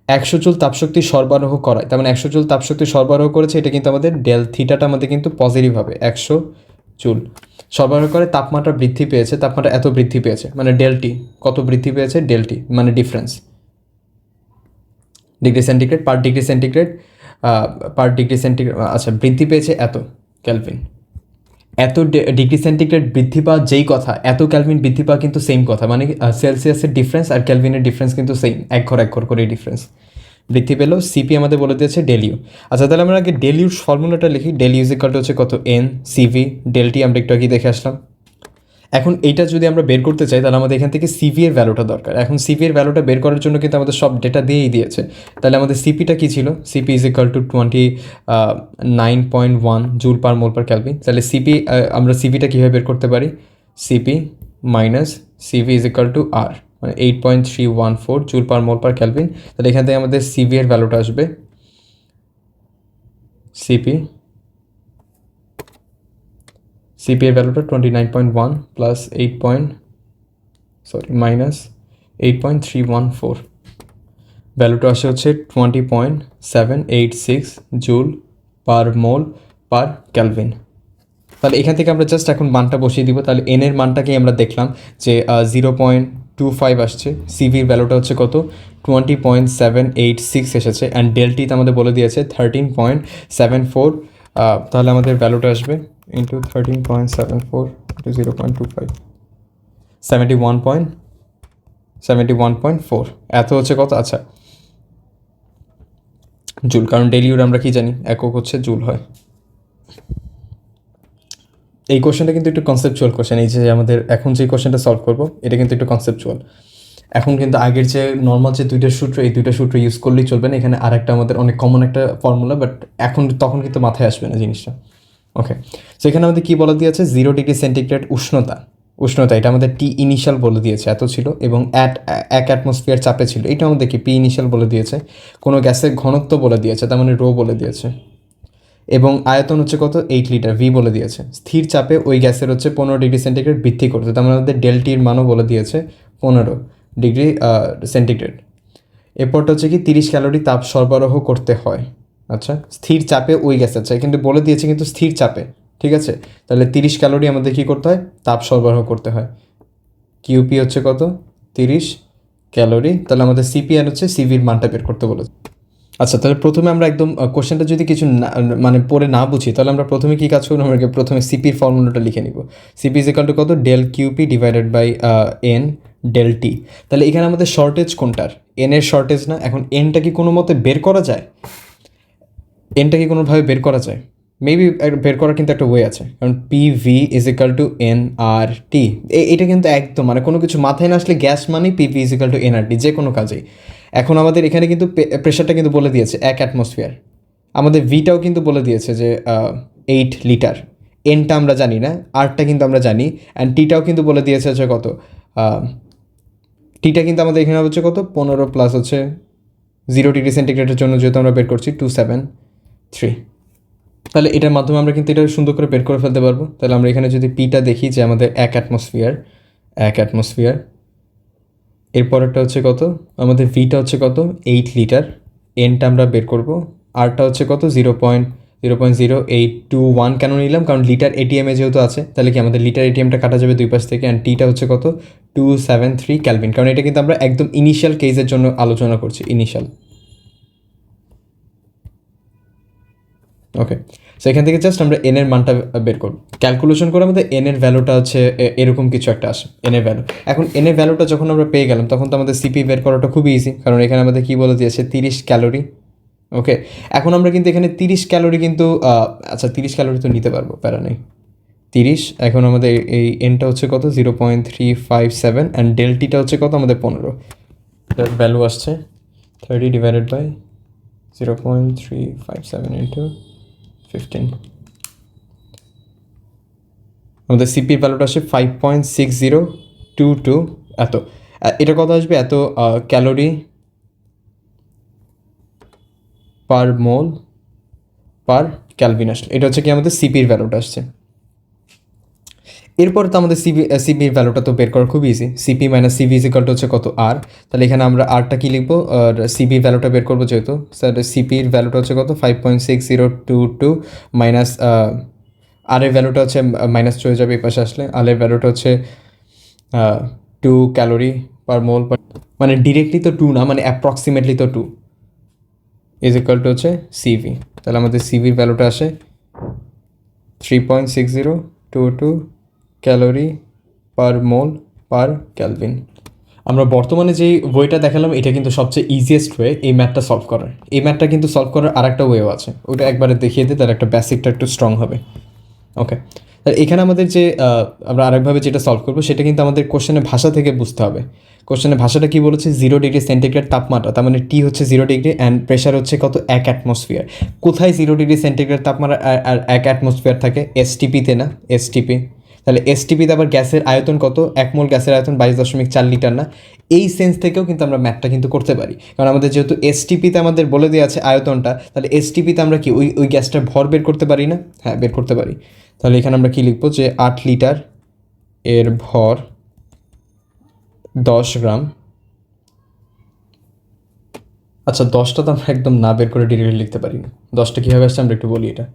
100 জুল তাপশক্তি সরবরাহ করায়, তার মানে 100 জুল তাপশক্তি সরবরাহ করেছে, এটা কিন্তু আমাদের ডেল থিটাটা আমাদের কিন্তু পজিটিভ হবে। 100 জুল সরবরাহ করে তাপমাত্রা বৃদ্ধি পেয়েছে, তাপমাত্রা এত বৃদ্ধি পেয়েছে, মানে ডেলটি কত বৃদ্ধি পেয়েছে, ডেলটি মানে ডিফারেন্স ডিগ্রি সেন্টিগ্রেড পার ডিগ্রি সেন্টিগ্রেড আচ্ছা, বৃদ্ধি পেয়েছে এত ক্যালভিন। এত ডিগ্রি সেন্টিগ্রেড বৃদ্ধি পাওয়া যেই কথা, এত ক্যালভিন বৃদ্ধি পাওয়া কিন্তু সেম কথা, মানে সেলসিয়াসের ডিফারেন্স আর ক্যালভিনের ডিফারেন্স কিন্তু সেম, এক ঘর করে ডিফারেন্স। বৃদ্ধি পেল। সিপি আমাদের বলে দিয়েছে ডেল ইউ। আচ্ছা তাহলে আমরা আগে ডেল ইউর ফর্মুলাটা লিখি। ডেল ইউ ইজিক্যাল টু হচ্ছে কত, এন সিভি ডেল টি, আমরা একটু আগে দেখে আসলাম। এখন এইটা যদি আমরা বের করতে চাই তাহলে আমাদের এখান থেকে সিভি এর ভ্যালুটা দরকার। এখন সিভি এর ভ্যালুটা বের করার জন্য কিন্তু আমাদের সব ডেটা দিয়েই দিয়েছে। তাহলে আমাদের সিপিটা কী ছিল, CP is equal to 29.1 joule per mole per kelvin. তাহলে সিপি, আমরা সিপিটা কীভাবে বের করতে পারি, CP minus CV is equal to R, মানে 8.314 joule per mole per kelvin. তাহলে এখান থেকে আমাদের সিভি এর ভ্যালুটা আসবে সিপি এর ভ্যালুটা 29.1 প্লাস মাইনাস 8.314, ভ্যালুটা আসে হচ্ছে 20.786 joule per mole per kelvin. তাহলে এখান থেকে আমরা জাস্ট এখন মানটা বসিয়ে দিব। তাহলে এন এর মানটাকেই আমরা দেখলাম যে 0.25 আসছে, সিভির ভ্যালুটা হচ্ছে কত 20.786 এসেছে, অ্যান্ড ডেলটিতে আমাদের বলে দিয়েছে 13.74। তাহলে আমাদের ভ্যালুটা আসবে ইন্টু 13.74 ইন্টু 0.25, 71.4 এত হচ্ছে কত, আচ্ছা জুল, কারণ ডেল ইউর আমরা কি জানি একক হচ্ছে জুল হয়। এই কোশ্চেনটা কিন্তু একটু কনসেপচুয়াল কোশ্চেন, এই যে আমাদের এখন যে কোশ্চেনটা সলভ করবো এটা কিন্তু একটু কনসেপচুয়াল। এখন কিন্তু আগের যে নর্মাল যে দুইটা সূত্র, এই দুইটা সূত্র ইউজ করলেই চলবে না, এখানে আর একটা আমাদের অনেক কমন একটা ফর্মুলা, বাট তখন কিন্তু মাথায় আসবে না জিনিসটা। ওকে, সো এখানে আমাদের কী বলে দিয়েছে, 0 ডিগ্রি সেন্টিগ্রেড উষ্ণতা এটা আমাদের টি ইনিশিয়াল বলে দিয়েছে, এত ছিল, এবং এক অ্যাটমসফিয়ার চাপে ছিল, এটা আমাদের কি পি ইনিশিয়াল বলে দিয়েছে। কোনো গ্যাসের ঘনত্ব বলে দিয়েছে, তার মানে রো বলে দিয়েছে, এবং আয়তন হচ্ছে কত 8 লিটার, ভি বলে দিয়েছে। স্থির চাপে ওই গ্যাসের হচ্ছে 15 ডিগ্রি সেন্টিগ্রেড বৃদ্ধি করতে, তার মানে আমাদের ডেলটির মানও বলে দিয়েছে 15 ডিগ্রি সেন্টিগ্রেড। এরপরটা হচ্ছে কি 30 ক্যালোরি তাপ সরবরাহ করতে হয়। আচ্ছা, স্থির চাপে ওই গ্যাস, আচ্ছা কিন্তু বলে দিয়েছে কিন্তু স্থির চাপে, ঠিক আছে। তাহলে 30 ক্যালোরি আমাদের কী করতে হয়, তাপ সরবরাহ করতে হয়। কিউপি হচ্ছে কত 30 ক্যালোরি। তাহলে আমাদের সিপিআর হচ্ছে সিভির মানটা বের করতে বলেছে। আচ্ছা, তাহলে প্রথমে আমরা একদম কোশ্চেনটা যদি কিছু মানে পড়ে না বুঝি, তাহলে আমরা প্রথমে কী কাজ করবো, আমরা প্রথমে সিপির ফর্মুলাটা লিখে নিব। সিপি ইজ ইকাল টু কত, del qp divided by n del t. তাহলে এখানে আমাদের শর্টেজ কোনটার, এন এর শর্টেজ না। এখন এনটা কি কোনো মতে বের করা যায়, এনটা কি কোনোভাবে বের করা যায়, মেবি বের করার কিন্তু একটা ওয়ে আছে, কারণ P V is equal to N R T. এটা কিন্তু একদম মানে কোনো কিছু মাথায় না আসলে গ্যাস মানে P V is equal to N R T, যে কোনো কাজেই। এখন আমাদের এখানে কিন্তু প্রেশারটা কিন্তু বলে দিয়েছে 1 অ্যাটমসফিয়ার, আমাদের ভিটাও কিন্তু বলে দিয়েছে যে 8 লিটার। এনটা আমরা জানি না, আরটা কিন্তু আমরা জানি, অ্যান্ড টিটাও কিন্তু বলে দিয়েছে হচ্ছে কত, টিটা কিন্তু আমাদের এখানে হচ্ছে কত 15 প্লাস হচ্ছে 0 ডিগ্রি সেন্টিগ্রেডের জন্য যেহেতু আমরা বের করছি 273। তাহলে এটার মাধ্যমে আমরা কিন্তু এটা সুন্দর করে বের করে ফেলতে পারবো। তাহলে আমরা এখানে যদি পিটা দেখি যে আমাদের 1 অ্যাটমসফিয়ার, এরপরেরটা হচ্ছে কত, আমাদের ভিটা হচ্ছে কত 8 লিটার, এনটা আমরা বের করব, আরটা হচ্ছে কত 0.0821। কেন নিলাম, কারণ লিটার এটিএমে যেহেতু আছে, তাহলে কি আমাদের লিটার এটিএমটা কাটা যাবে দুই পাশ থেকে, অ্যান্ড টিটা হচ্ছে কত 273 ক্যালভিন, কারণ এটা কিন্তু আমরা একদম ইনিশিয়াল কেসের জন্য আলোচনা করছি, ইনিশিয়াল। ওকে, সো এখান থেকে জাস্ট আমরা এন এর মানটা বের করব, ক্যালকুলেশন করে আমাদের এন এর ভ্যালুটা হচ্ছে এরকম কিছু একটা আসে, এন এর ভ্যালু। এখন এন এর ভ্যালুটা যখন আমরা পেয়ে গেলাম, তখন তো আমাদের সিপি বের করাটা খুবই ইজি, কারণ এখানে আমাদের কী বলে দিয়েছে 30 ক্যালোরি। ওকে, এখন আমরা কিন্তু এখানে 30 ক্যালোরি কিন্তু আচ্ছা 30 ক্যালোরি তো নিতে পারবো, প্যারা নেই 30। এখন আমাদের এই এনটা হচ্ছে কত 0.357, অ্যান্ড ডেলটিটা হচ্ছে কত আমাদের 15, ভ্যালু আসছে 30 ডিভাইডেড বাই 0.357 ইন্টু 15, আমাদের সিপির ভ্যালুটা আসে 5.6022, এত। এটা কত আসবে, এত calorie per mole per Calvin আসলে, এটা হচ্ছে কি আমাদের সিপির ভ্যালুটা আসছে। এরপর তো আমাদের সিপির ভ্যালুটা তো বের করা খুব easy, CP minus CV is equal to হচ্ছে কত আর। তাহলে এখানে আমরা আরটা কী লিখবো, আর সিপির ভ্যালুটা বের করবো যেহেতু, স্যার সিপির ভ্যালুটা হচ্ছে কত 5.6022 মাইনাস আর এর ভ্যালুটা হচ্ছে মাইনাস চলে যাবে এই পাশে আসলে, আর এর ভ্যালুটা হচ্ছে 2 ক্যালোরি পার মোল, মানে ডিরেক্টলি তো 2 না, মানে অ্যাপ্রক্সিমেটলি তো 2 ইজ ইকাল টু হচ্ছে সিভি। তাহলে আমাদের সিভির ভ্যালুটা আসে 3.6022 calorie per mole per Calvin. আমরা বর্তমানে যেই ওয়েটা দেখালাম এটা কিন্তু সবচেয়ে ইজিয়েস্ট ওয়ে এই ম্যাথটা সলভ করার। এই ম্যাথটা কিন্তু সলভ করার আর একটা ওয়েও আছে, ওটা একবারে দেখিয়ে দিই, তার একটা বেসিকটা একটু স্ট্রং হবে। ওকে, তাহলে এখানে আমাদের যে আমরা আরেকভাবে যেটা সলভ করবো সেটা কিন্তু আমাদের কোশ্চেনের ভাষা থেকে বুঝতে হবে। কোশ্চেনের ভাষাটা কি বলেছে, 0 ডিগ্রি সেন্টিগ্রেড তাপমাত্রা, তার মানে টি হচ্ছে 0 ডিগ্রি অ্যান্ড প্রেশার হচ্ছে কত, 1 অ্যাটমসফিয়ার। কোথায় 0 ডিগ্রি সেন্টিগ্রেড তাপমাত্রা আর 1 অ্যাটমসফিয়ার থাকে, এসটিপিতে না, এসটিপি। তাহলে এসটিপিতে আবার গ্যাসের আয়তন কত, 1 মোল গ্যাসের আয়তন 22.4 লিটার না। এই সেন্স থেকেও কিন্তু আমরা ম্যাথটা কিন্তু করতে পারি, কারণ আমাদের যেহেতু এসটিপিতে আমাদের বলে দেওয়া আছে আয়তনটা, তাহলে এসটিপিতে আমরা কি ওই গ্যাসটার ভর বের করতে পারি না? হ্যাঁ, বের করতে পারি। তাহলে এখানে আমরা কি লিখবো, যে 8 লিটার এর ভর 10 গ্রাম। আচ্ছা, 10টা তো আমরা একদম না বের করে ডিরেক্টলি লিখতে পারি না, 10টা কীভাবে আসছে আমরা একটু বলি এটা।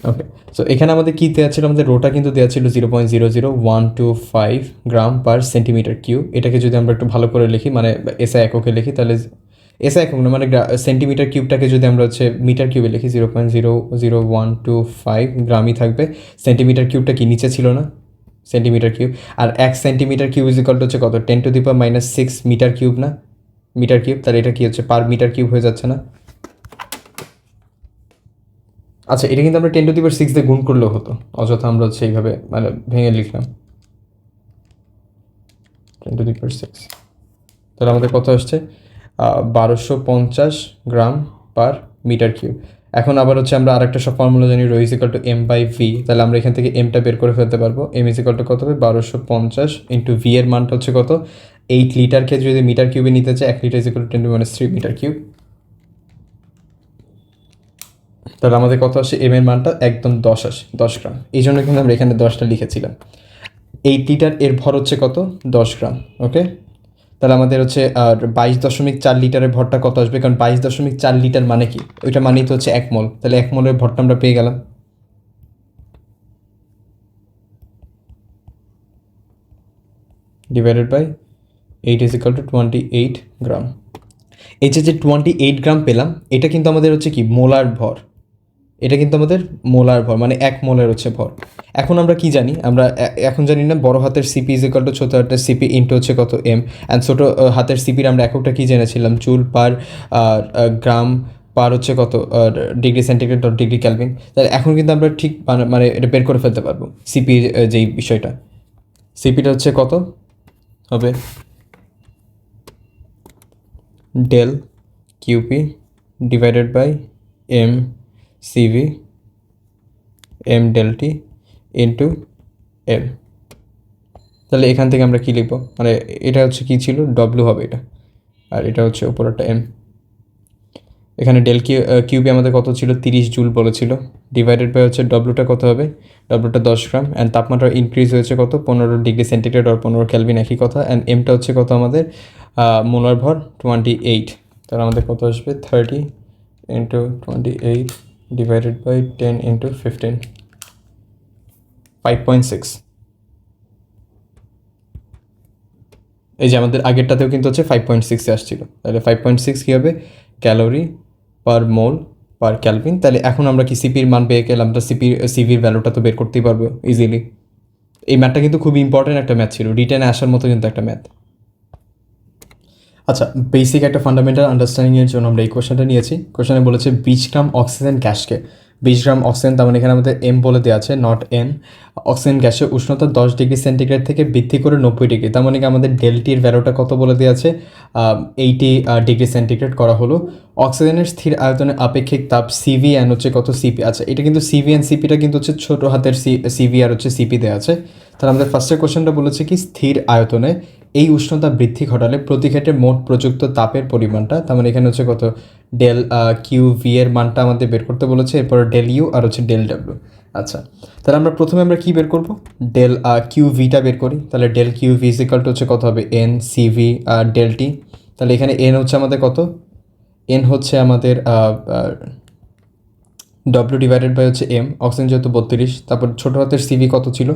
ওকে, সো এখানে আমাদের কী দেওয়া ছিল, আমাদের রোটা কিন্তু দেওয়া ছিল 0.00125 গ্রাম পার সেন্টিমিটার কিউব। এটাকে যদি আমরা একটু ভালো করে লিখি, মানে এসআই এককে লিখি, তাহলে এসআই একক না, মানে সেন্টিমিটার কিউবটাকে যদি আমরা হচ্ছে মিটার কিউবে লিখি, 0.00125 গ্রামই থাকবে। সেন্টিমিটার কিউবটা কি নিচে ছিল না, সেন্টিমিটার কিউব। আর 1 সেন্টিমিটার কিউব ইজিক্যাল হচ্ছে কত, 10⁻⁻6 মিটার কিউব না, মিটার কিউব। তাহলে এটা কি হচ্ছে, পার মিটার কিউব হয়ে যাচ্ছে না? আচ্ছা, এটা কিন্তু আমরা 10⁶ দিয়ে গুণ করলেও হতো, অযথা আমরা হচ্ছে এইভাবে মানে ভেঙে লিখলাম 10⁶। তাহলে আমাদের কত আসছে, 1250 গ্রাম পার মিটার কিউব। এখন আবার হচ্ছে আমরা আরেকটা সব ফর্মুলা জানি, rho is equal two m/v। তাহলে আমরা এখান থেকে এমটা বের করে ফেলতে পারবো। m ইজ ইকাল টু কত হবে, 1250 ইন্টু ভি এর মানটা হচ্ছে কত, 8 লিটারকে যদি মিটার কিউবে নিতে চাই, 1 litre is equal to 10⁻³ metre cube. তাহলে আমাদের কত আসে, এম এর মানটা একদম 10 আসে, 10 গ্রাম। এই জন্য কিন্তু আমরা এখানে 10টা লিখেছিলাম। 8 লিটার এর ভর হচ্ছে কত, 10 গ্রাম। ওকে, তাহলে আমাদের হচ্ছে 22.4 লিটারের ভরটা কত আসবে, কারণ 22.4 লিটার মানে কি, ওইটা মানেই তো হচ্ছে 1 মোল। তাহলে 1 মোলের ভরটা আমরা পেয়ে গেলাম, divided by 8 is equal to 28 gram. এই যে 28 গ্রাম পেলাম, এটা কিন্তু আমাদের হচ্ছে কি মোলার ভর, এটা কিন্তু আমাদের মোলার ভর, মানে 1 মোলের হচ্ছে ভর। এখন আমরা কি জানি, আমরা এখন জানি না বড় হাতের সিপি ইজ ইকাল টু ছোটো হাতের সিপি ইন্টু হচ্ছে কত এম, অ্যান্ড ছোটো হাতের সিপির আমরা এককটা কি জেনেছিলাম, জুল পার গ্রাম পার হচ্ছে কত degree centigrade dot degree kelvin. তাহলে এখন কিন্তু আমরা ঠিক মানে এটা বের করে ফেলতে পারবো সিপির যেই বিষয়টা। সিপিটা হচ্ছে কত হবে, del qp divided by m cv m del t into m. তাহলে এখান থেকে আমরা কী লিখবো, মানে এটা হচ্ছে কী ছিল, ডব্লু হবে এটা, আর এটা হচ্ছে উপরেরটা এম। এখানে ডেল কিউবি আমাদের কত ছিল, 30 জুল বলেছিল, ডিভাইডেড বাই হচ্ছে ডব্লুটা কত হবে, ডব্লুটা 10 গ্রাম, অ্যান্ড তাপমাত্রা ইনক্রিজ হয়েছে কত, 15 ডিগ্রি সেন্টিগ্রেড আর 15 ক্যালভিন, একই কথা। অ্যান্ড এমটা হচ্ছে কত আমাদের, মোলার ভর 28। তাহলে আমাদের কত আসবে, 30 ইন্টু 28 ডিভাইডেড বাই 10 ইন্টু 15, 5.6। এই যে আমাদের আগেরটাতেও কিন্তু হচ্ছে 5.6 আসছিল, তাহলে 5.6 কী হবে, calorie per mole per kelvin. তাহলে এখন আমরা কি সিপির মান পেয়ে গেলাম, আমরা সিভির ভ্যালুটা তো বের করতেই পারবো ইজিলি। এই ম্যাথটা কিন্তু খুব ইম্পর্টেন্ট একটা ম্যাথ ছিল, রিটেনে আসার মতো কিন্তু একটা ম্যাথ। আচ্ছা, বেসিক একটা ফান্ডামেন্টাল আন্ডারস্ট্যান্ডিংয়ের জন্য আমরা এই কোশ্চেনটা নিয়েছি। কোশ্চেনে বলেছে 20 গ্রাম অক্সিজেন গ্যাসকে, 20 গ্রাম অক্সিজেন, তার মানে এখানে আমাদের এম বলে দেওয়া আছে, নট এন। অক্সিজেন গ্যাসের উষ্ণতা 10 ডিগ্রি সেন্টিগ্রেড থেকে বৃদ্ধি করে 90 ডিগ্রি, তার মানে কি আমাদের ডেলটির ভ্যালুটা কত বলে দেওয়া আছে, 80 ডিগ্রি সেন্টিগ্রেড করা হলো। অক্সিজেনের স্থির আয়তনের আপেক্ষিক তাপ সিভি অ্যান্ড হচ্ছে কত, সিপি। আচ্ছা, এটা কিন্তু সিভি অ্যান্ড সিপিটা কিন্তু হচ্ছে ছোটো হাতের সিভি আর হচ্ছে সিপি দেওয়া আছে। তাহলে আমাদের ফার্স্টের কোশ্চেনটা বলেছে কি, স্থির আয়তনে এই উষ্ণতা বৃদ্ধি ঘটালে প্রতি ক্ষেত্রে মোট প্রযুক্ত তাপের পরিমাণটা, তার মানে এখানে হচ্ছে কত, ডেল কিউ ভি এর মানটা আমাদের বের করতে বলেছে, এরপরে ডেল ইউ আর হচ্ছে ডেল ডাব্লিউ। আচ্ছা, তাহলে আমরা প্রথমে আমরা কী বের করব, ডেল কিউ ভিটা বের করি। তাহলে del Q V is equal to হচ্ছে কত হবে, এন সিভি ডেল টি। তাহলে এখানে এন হচ্ছে আমাদের কত, এন হচ্ছে আমাদের ডব্লিউ ডিভাইডেড বাই হচ্ছে এম, অক্সিজেন যেহেতু 32, তারপর ছোটো হাতের সিভি কত ছিল।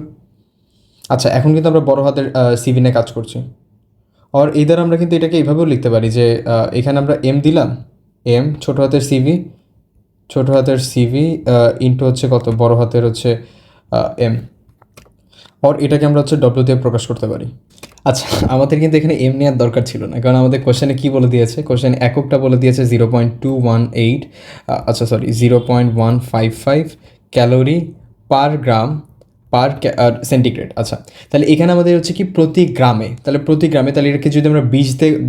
আচ্ছা, এখন কিন্তু আমরা বড় হাতের সিভি নিয়ে কাজ করছি, আর এই দ্বারা আমরা কিন্তু এটাকে এইভাবেও লিখতে পারি যে এখানে আমরা এম দিলাম, এম ছোটো হাতের সিভি ইন্টু হচ্ছে কত, বড় হাতের হচ্ছে এম। আর এটাকে আমরা হচ্ছে ডব্লিউ দিয়ে প্রকাশ করতে পারি। আচ্ছা, আমাদের কিন্তু এখানে এম নেওয়ার দরকার ছিল না, কারণ আমাদের কোশ্চেনে কী বলে দিয়েছে, কোশ্চেনে এককটা বলে দিয়েছে 0.218, আচ্ছা সরি 0.155 ক্যালোরি পার গ্রাম পার সেন্টিগ্রেড। আচ্ছা, তাহলে এখানে আমাদের হচ্ছে কি প্রতি গ্রামে, তাহলে এটাকে যদি আমরা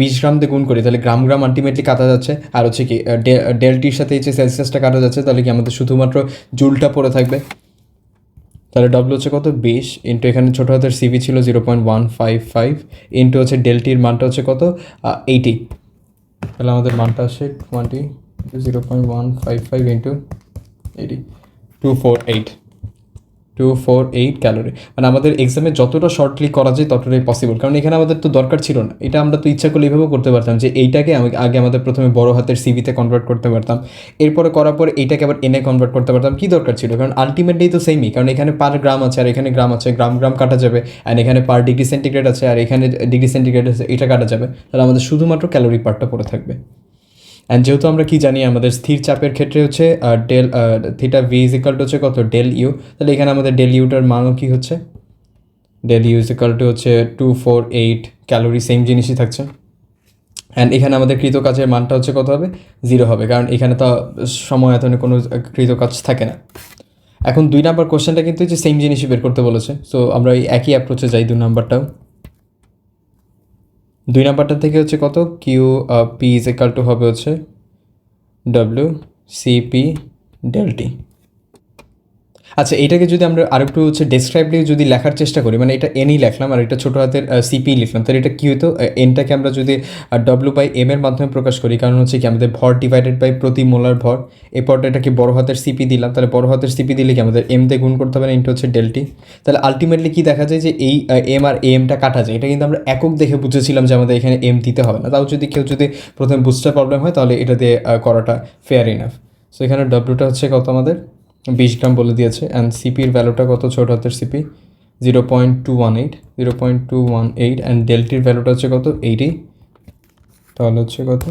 20 গ্রাম দিয়ে গুণ করি, তাহলে গ্রাম আলটিমেটলি কাটা যাচ্ছে, আর হচ্ছে কি ডেলটির সাথে হচ্ছে সেলসিয়াসটা কাটা যাচ্ছে, তাহলে কি আমাদের শুধুমাত্র জুলটা পড়ে থাকবে। তাহলে ডব্লিউ হচ্ছে কত 20 ইন্টু এখানে ছোটো হাতের সিভি ছিল 0.155 ইন্টু হচ্ছে ডেলটির মানটা হচ্ছে কত 80। তাহলে আমাদের মানটা আসে 0.155 ইন্টু 80, 248 ক্যালোরি। মানে আমাদের এক্সামে যতটা শর্টলি করা যায় ততটাই পসিবল, কারণ এখানে আমাদের তো দরকার ছিল না, এটা আমরা তো ইচ্ছা করলে এইভাবেও করতে পারতাম যে এইটাকে আগে আমাদের প্রথমে বড় হাতের সিভিতে কনভার্ট করতে পারতাম, এরপরে করার পর এইটাকে আবার এনে কনভার্ট করতে পারতাম। কী দরকার ছিল, কারণ আলটিমেটলি তো সেমই, কারণ এখানে পার গ্রাম আছে আর এখানে গ্রাম আছে, গ্রাম কাটা যাবে, অ্যান্ড এখানে পার ডিগ্রি সেন্টিগ্রেড আছে আর এখানে ডিগ্রি সেন্টিগ্রেড আছে, এটা কাটা যাবে, তাহলে আমাদের শুধুমাত্র ক্যালোরি পার্টটা পড়ে থাকবে। অ্যান্ড যেহেতু আমরা কি জানি আমাদের স্থির চাপের ক্ষেত্রে হচ্ছে del theta V is equal to হচ্ছে কত ডেল ইউ, তাহলে এখানে আমাদের ডেল ইউটার মানও কী হচ্ছে, ডেল ইউ ইজিক্যাল টু হচ্ছে 248 ক্যালোরি, সেম জিনিসই থাকছে। অ্যান্ড এখানে আমাদের কৃত কাজের মানটা হচ্ছে কত হবে, 0 হবে, কারণ এখানে তো সময় এতনে কোনো কৃত কাজ থাকে না। এখন 2 নাম্বার কোশ্চেনটা কিন্তু যে সেম জিনিসই বের করতে বলেছে, সো আমরা এই একই অ্যাপ্রোচে যাই। 2 নাম্বারটাও, 2 নাম্বারটা থেকে হচ্ছে কত Q P is equal to হবে হচ্ছে ডব্লিউ সিপি ডেলটি। আচ্ছা, এটাকে যদি আমরা আরেকটু হচ্ছে ডেসক্রাইবলি যদি লেখার চেষ্টা করি, মানে এটা এনই লিখলাম আর এটা ছোটো হাতের সিপি লিখলাম, তাহলে এটা কী হতো, এনটাকে আমরা যদি ডব্লিউ বাই এম এর মাধ্যমে প্রকাশ করি, কারণ হচ্ছে কি আমাদের ভর ডিভাইডেড বাই প্রতি মোলার ভর, এরপর এটাকে বড় হাতের সিপি দিলাম, তাহলে বড় হাতের সিপি দিলে কি আমাদের এম দিয়ে গুণ করতে হবে না, ইন্টু হচ্ছে ডেলটি। তাহলে আলটিমেটলি কি দেখা যায় যে এই এম আর এমটা কাটা যায়, এটা কিন্তু আমরা একক দেখে বুঝেছিলাম যে আমাদের এখানে এম দিতে হবে না, তাও যদি কেউ যদি প্রথমে বুঝতে প্রবলেম হয় তাহলে এটা দিয়ে করাটা ফেয়ার ইনাফ। সো এখানে ডব্লিউটা হচ্ছে কত আমাদের 20 গ্রাম বলে দিয়েছে, অ্যান্ড সিপির ভ্যালুটা কত, ছোট হাতের সিপি 0.218 অ্যান্ড ডেলটির ভ্যালুটা হচ্ছে কত 80, তাহলে হচ্ছে কত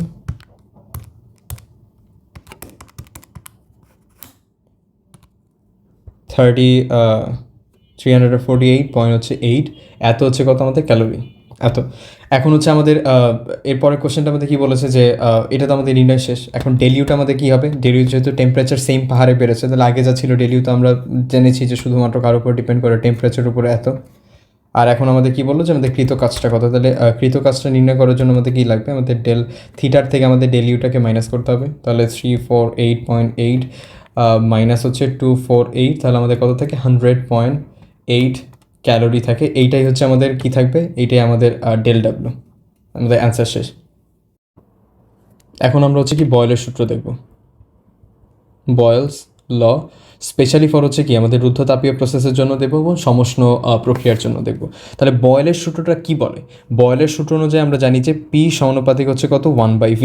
348.8, এত হচ্ছে কত আমাদের ক্যালোরি, এত। এখন হচ্ছে আমাদের এরপরের কোশ্চেনটা আমাদের কী বলেছে যে এটা তো আমাদের নির্ণয় শেষ, এখন ডেলিউটা আমাদের কী হবে, ডেলিউ যেহেতু টেম্পারেচার সেম পাহাড়ে বেড়েছে, তাহলে আগে যা ছিল ডেলিউ তো আমরা জেনেছি যে শুধুমাত্র কার উপর ডিপেন্ড করে, টেম্পারেচারের উপরে এত। আর এখন আমাদের কী বললো যে আমাদের কৃত কাজটা কত, তাহলে কৃত কাজটা নির্ণয় করার জন্য আমাদের কী লাগবে, আমাদের ডেল থিটার থেকে আমাদের ডেলিউটাকে মাইনাস করতে হবে, তাহলে 348.8 মাইনাস হচ্ছে 248, তাহলে আমাদের কত থাকে 100.8 ক্যালোরি থাকে। এইটাই হচ্ছে আমাদের কি থাকবে, এইটাই আমাদের ডেল ডাব্লু, আমাদের অ্যান্সার শেষ। এখন আমরা হচ্ছে কি বয়েলের সূত্র দেখব, বয়েলস ল, স্পেশালি ফর হচ্ছে কি আমাদের রুদ্ধতাপীয় প্রসেসের জন্য দেখবো এবং সমষ্ণ প্রক্রিয়ার জন্য দেখব। তাহলে বয়েলের সূত্রটা কি বলে, বয়েলের সূত্র অনুযায়ী আমরা জানি যে পি সমানুপাতিক হচ্ছে কত 1/v।